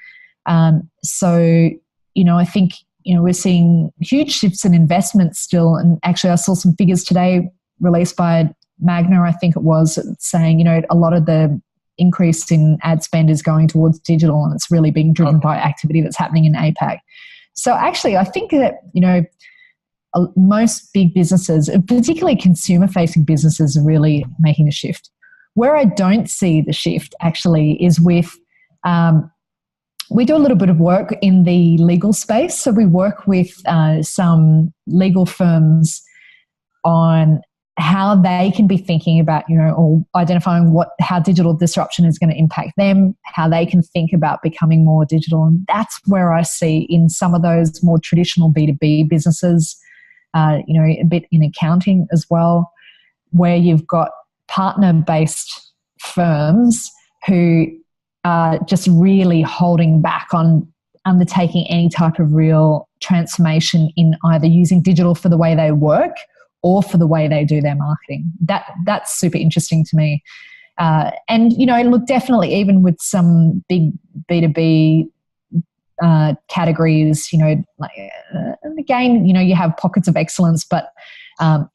So I think, we're seeing huge shifts in investment still. And actually I saw some figures today released by Magna, I think it was, saying, a lot of the increase in ad spend is going towards digital and it's really being driven by activity that's happening in APAC. So actually I think that, most big businesses, particularly consumer-facing businesses, are really making a shift. Where I don't see the shift actually is with, we do a little bit of work in the legal space. So we work with some legal firms on how they can be thinking about, or identifying how digital disruption is going to impact them, how they can think about becoming more digital. And that's where I see in some of those more traditional B2B businesses, a bit in accounting as well, where you've got partner-based firms who are just really holding back on undertaking any type of real transformation in either using digital for the way they work or for the way they do their marketing. That's super interesting to me. And, look, definitely even with some big B2B categories, and again, you have pockets of excellence, but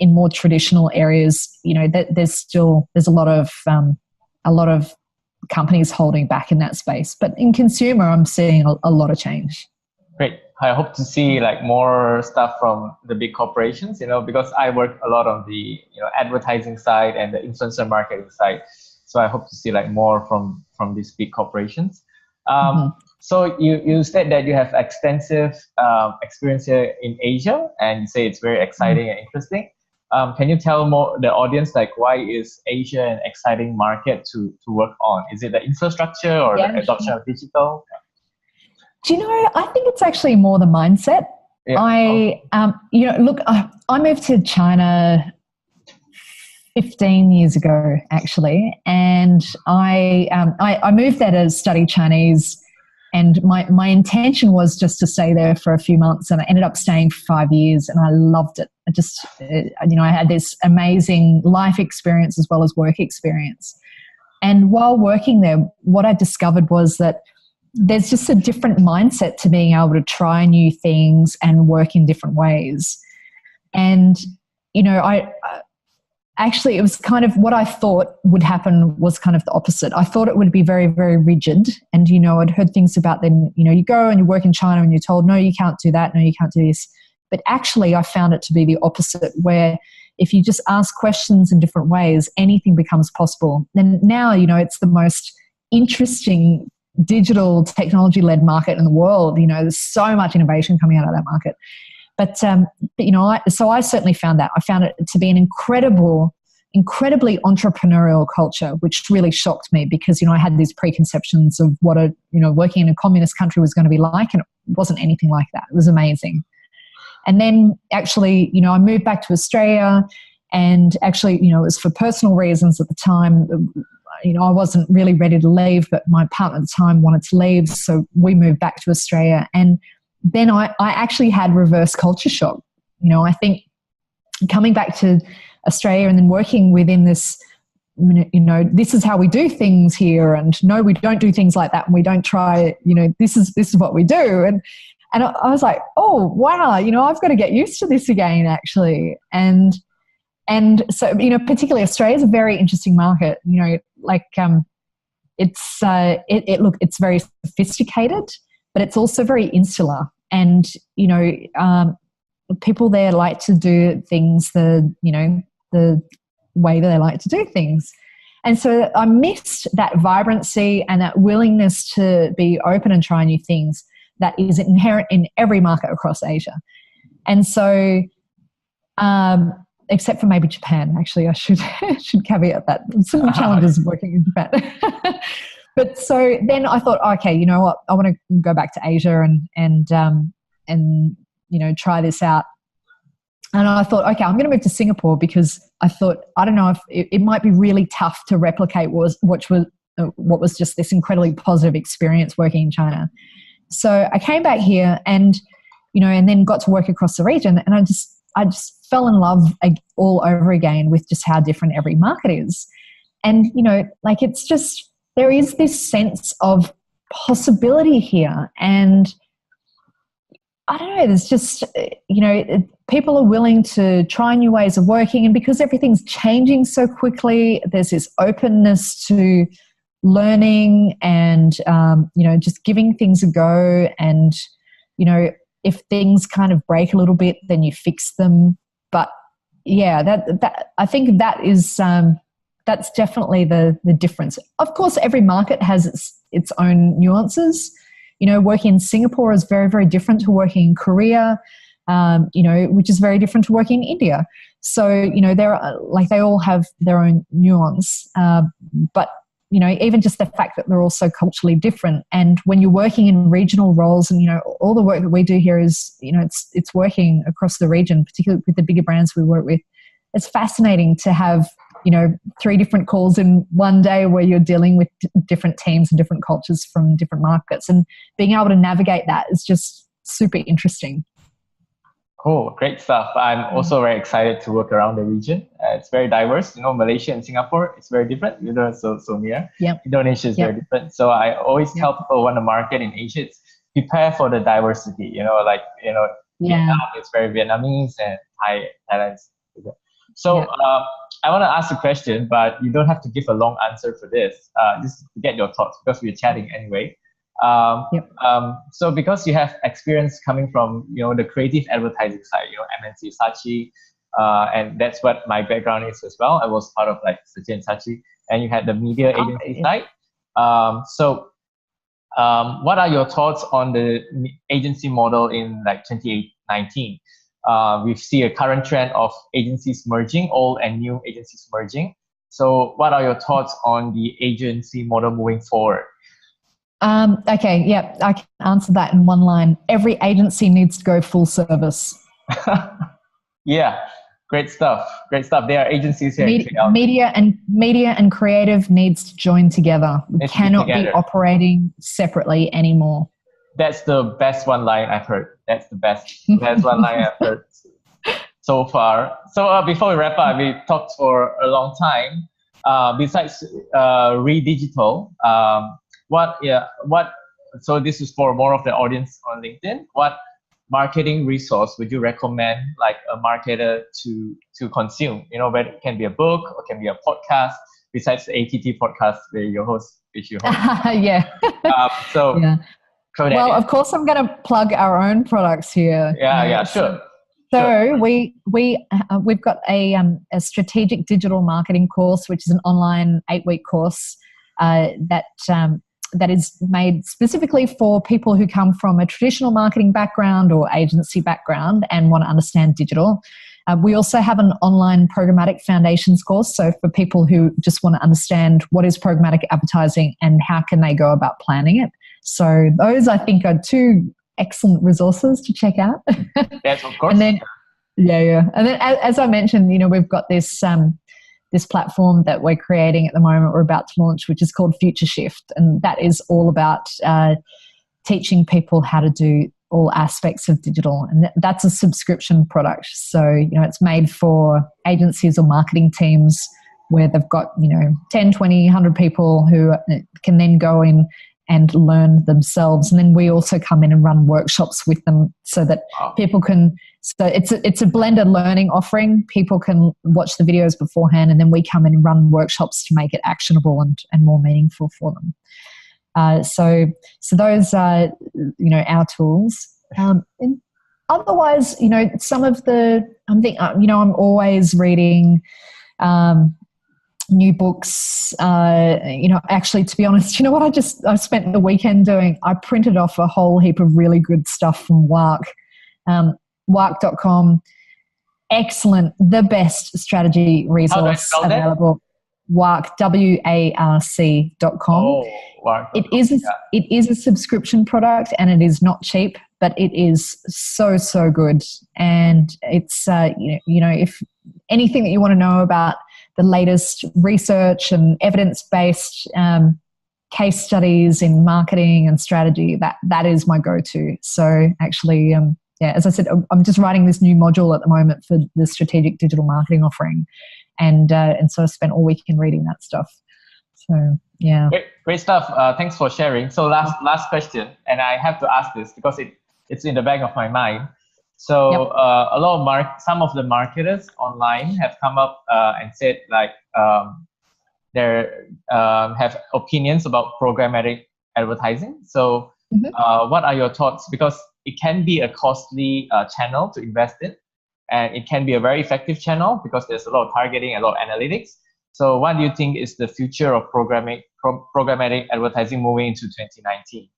in more traditional areas, there's a lot of companies holding back in that space. But in consumer, I'm seeing a lot of change. Great. I hope to see like more stuff from the big corporations, because I work a lot on the, advertising side and the influencer marketing side. So I hope to see like more from these big corporations. So you said that you have extensive experience here in Asia, and you say it's very exciting and interesting. Can you tell more the audience like why is Asia an exciting market to work on? Is it the infrastructure or the adoption of digital? Do you know, I think it's actually more the mindset. Yeah. I moved to China 15 years ago, actually, and I moved there to study Chinese, and my intention was just to stay there for a few months, and I ended up staying for 5 years, and I loved it. I had this amazing life experience as well as work experience. And while working there, what I discovered was that there's just a different mindset to being able to try new things and work in different ways. And, it was kind of what I thought would happen was kind of the opposite. I thought it would be very, very rigid. And, I'd heard things about then, you go and you work in China and you're told, no, you can't do that. No, you can't do this. But actually I found it to be the opposite, where if you just ask questions in different ways, anything becomes possible. And now, it's the most interesting digital technology-led market in the world. There's so much innovation coming out of that market. So I certainly found that. I found it to be an incredibly entrepreneurial culture, which really shocked me because, I had these preconceptions of what working in a communist country was going to be like, and it wasn't anything like that. It was amazing. And then actually, I moved back to Australia, and actually, it was for personal reasons at the time. I wasn't really ready to leave, but my partner at the time wanted to leave. So we moved back to Australia. And then I actually had reverse culture shock. I think coming back to Australia and then working within this, this is how we do things here. And no, we don't do things like that. And we don't try, this is what we do. And I was like, oh, wow, I've got to get used to this again, actually. And so, particularly Australia is a very interesting market. It's very sophisticated, but it's also very insular. And, people there like to do things the way that they like to do things. And so I missed that vibrancy and that willingness to be open and try new things that is inherent in every market across Asia. And so, except for maybe Japan, actually, I should caveat that. Some challenges working in Japan. But so then I thought, okay, you know what? I want to go back to Asia and try this out. And I thought, okay, I'm going to move to Singapore because I thought, I don't know if it might be really tough to replicate what was just this incredibly positive experience working in China. So I came back here and then got to work across the region, and I just fell in love all over again with just how different every market is. And, it's just, there is this sense of possibility here. And I don't know, there's just, people are willing to try new ways of working. And because everything's changing so quickly, there's this openness to learning and, just giving things a go. And, if things kind of break a little bit, then you fix them. But yeah, that I think that is, that's definitely the difference. Of course, every market has its own nuances. Working in Singapore is very, very different to working in Korea, which is very different to working in India. So, they all have their own nuance. But, even just the fact that they're also culturally different. And when you're working in regional roles and, all the work that we do here is, it's working across the region, particularly with the bigger brands we work with. It's fascinating to have, 3 different calls in one day where you're dealing with different teams and different cultures from different markets, and being able to navigate that is just super interesting. Cool, great stuff. I'm also very excited to work around the region. It's very diverse. Malaysia and Singapore, it's very different. So near. Yep. Indonesia is very different. So I always tell people when the market in Asia, it's prepare for the diversity. Vietnam is very Vietnamese and Thailand is different. So I want to ask a question, but you don't have to give a long answer for this. Just to get your thoughts because we're chatting anyway. So because you have experience coming from, the creative advertising side, MNC, Saatchi, and that's what my background is as well. I was part of like Saatchi and Saatchi, and you had the media agency side. What are your thoughts on the agency model in like 2019? We see a current trend of agencies merging, old and new agencies merging. So what are your thoughts on the agency model moving forward? Okay, yeah, I can answer that in one line. Every agency needs to go full service. Yeah, great stuff. Great stuff. There are agencies here. Media and creative needs to join together. We cannot be operating separately anymore. That's the best one line I've heard. That's the best one line I've heard so far. So before we wrap up, we talked for a long time. Besides Redigital, so this is for more of the audience on LinkedIn. What marketing resource would you recommend like a marketer to consume? Whether it can be a book or can be a podcast, besides the ATT podcast where you host. Yeah. Well, of course, I'm going to plug our own products here. Yeah, sure. So we've got a strategic digital marketing course, which is an online 8-week course that is made specifically for people who come from a traditional marketing background or agency background and want to understand digital. We also have an online programmatic foundations course, so for people who just want to understand what is programmatic advertising and how can they go about planning it. So those, I think, are two excellent resources to check out. Yes, of course. And then, and then, as I mentioned, we've got this this platform that we're creating at the moment, we're about to launch, which is called Future Shift, and that is all about teaching people how to do all aspects of digital, and that's a subscription product. So it's made for agencies or marketing teams where they've got 10, 20, 100 people who can then go in and learn themselves. And then we also come in and run workshops with them so that people can, so it's a blended learning offering. People can watch the videos beforehand and then we come in and run workshops to make it actionable and more meaningful for them. So those are, our tools. And otherwise, some of the, I'm always reading, new books, actually, to be honest, what I spent the weekend doing? I printed off a whole heap of really good stuff from WARC, WARC.com. Excellent, the best strategy resource available. WARC, WARC.com. Oh, WARC. It is a subscription product and it is not cheap, but it is so good. And it's, if anything that you want to know about the latest research and evidence-based case studies in marketing and strategy, that is my go-to. So actually, as I said, I'm just writing this new module at the moment for the strategic digital marketing offering, and so I spent all weekend reading that stuff. So yeah, great stuff. Thanks for sharing. So last question, and I have to ask this because it's in the back of my mind. So a lot of some of the marketers online have come up and said like they have opinions about programmatic advertising. So what are your thoughts? Because it can be a costly channel to invest in, and it can be a very effective channel because there's a lot of targeting, a lot of analytics. So what do you think is the future of programmatic advertising moving into 2019?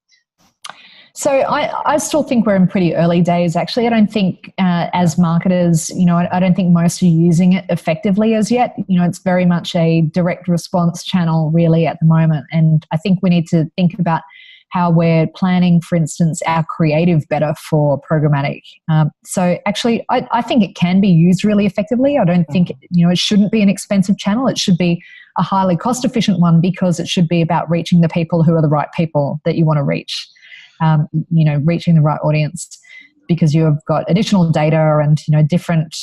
So I still think we're in pretty early days, actually. I don't think as marketers, I don't think most are using it effectively as yet. It's very much a direct response channel really at the moment. And I think we need to think about how we're planning, for instance, our creative better for programmatic. So actually, I think it can be used really effectively. I don't think, it shouldn't be an expensive channel. It should be a highly cost-efficient one because it should be about reaching the people who are the right people that you want to reach. Reaching the right audience, because you have got additional data and, different,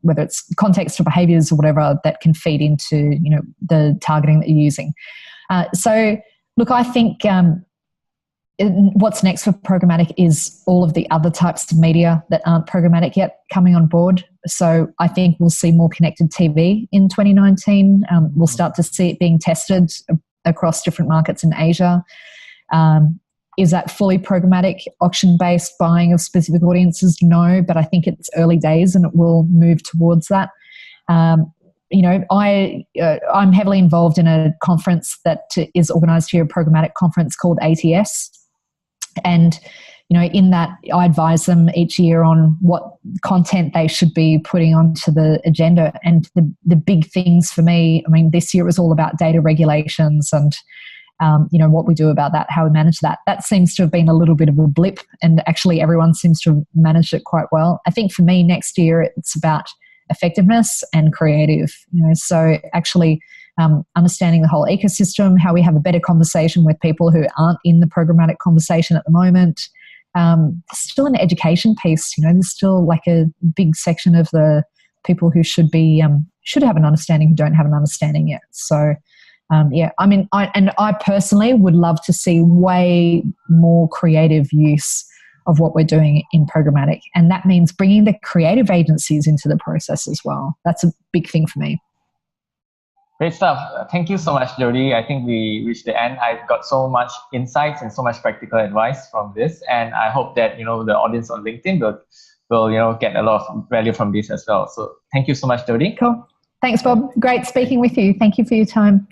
whether it's context or behaviors or whatever that can feed into, the targeting that you're using. So look, I think what's next for programmatic is all of the other types of media that aren't programmatic yet coming on board. So I think we'll see more connected TV in 2019. We'll start to see it being tested across different markets in Asia. Is that fully programmatic, auction-based buying of specific audiences? No, but I think it's early days and it will move towards that. You know, I'm heavily involved in a conference that is organised here, a programmatic conference called ATS. And, you know, in that I advise them each year on what content they should be putting onto the agenda. And the big things for me, I mean, this year was all about data regulations and, you know, what we do about that, how we manage that. That seems to have been a little bit of a blip, and actually everyone seems to have managed it quite well. I think for me next year it's about effectiveness and creative, you know, so actually understanding the whole ecosystem, how we have a better conversation with people who aren't in the programmatic conversation at the moment. There's still an education piece, you know, there's still like a big section of the people who should have an understanding who don't have an understanding yet. So yeah, I mean, I personally would love to see way more creative use of what we're doing in programmatic. And that means bringing the creative agencies into the process as well. That's a big thing for me. Great stuff. Thank you so much, Jodie. I think we reached the end. I got so much insights and so much practical advice from this. And I hope that, you know, the audience on LinkedIn will, you know, get a lot of value from this as well. So thank you so much, Jodie. Cool. Thanks, Bob. Great speaking with you. Thank you for your time.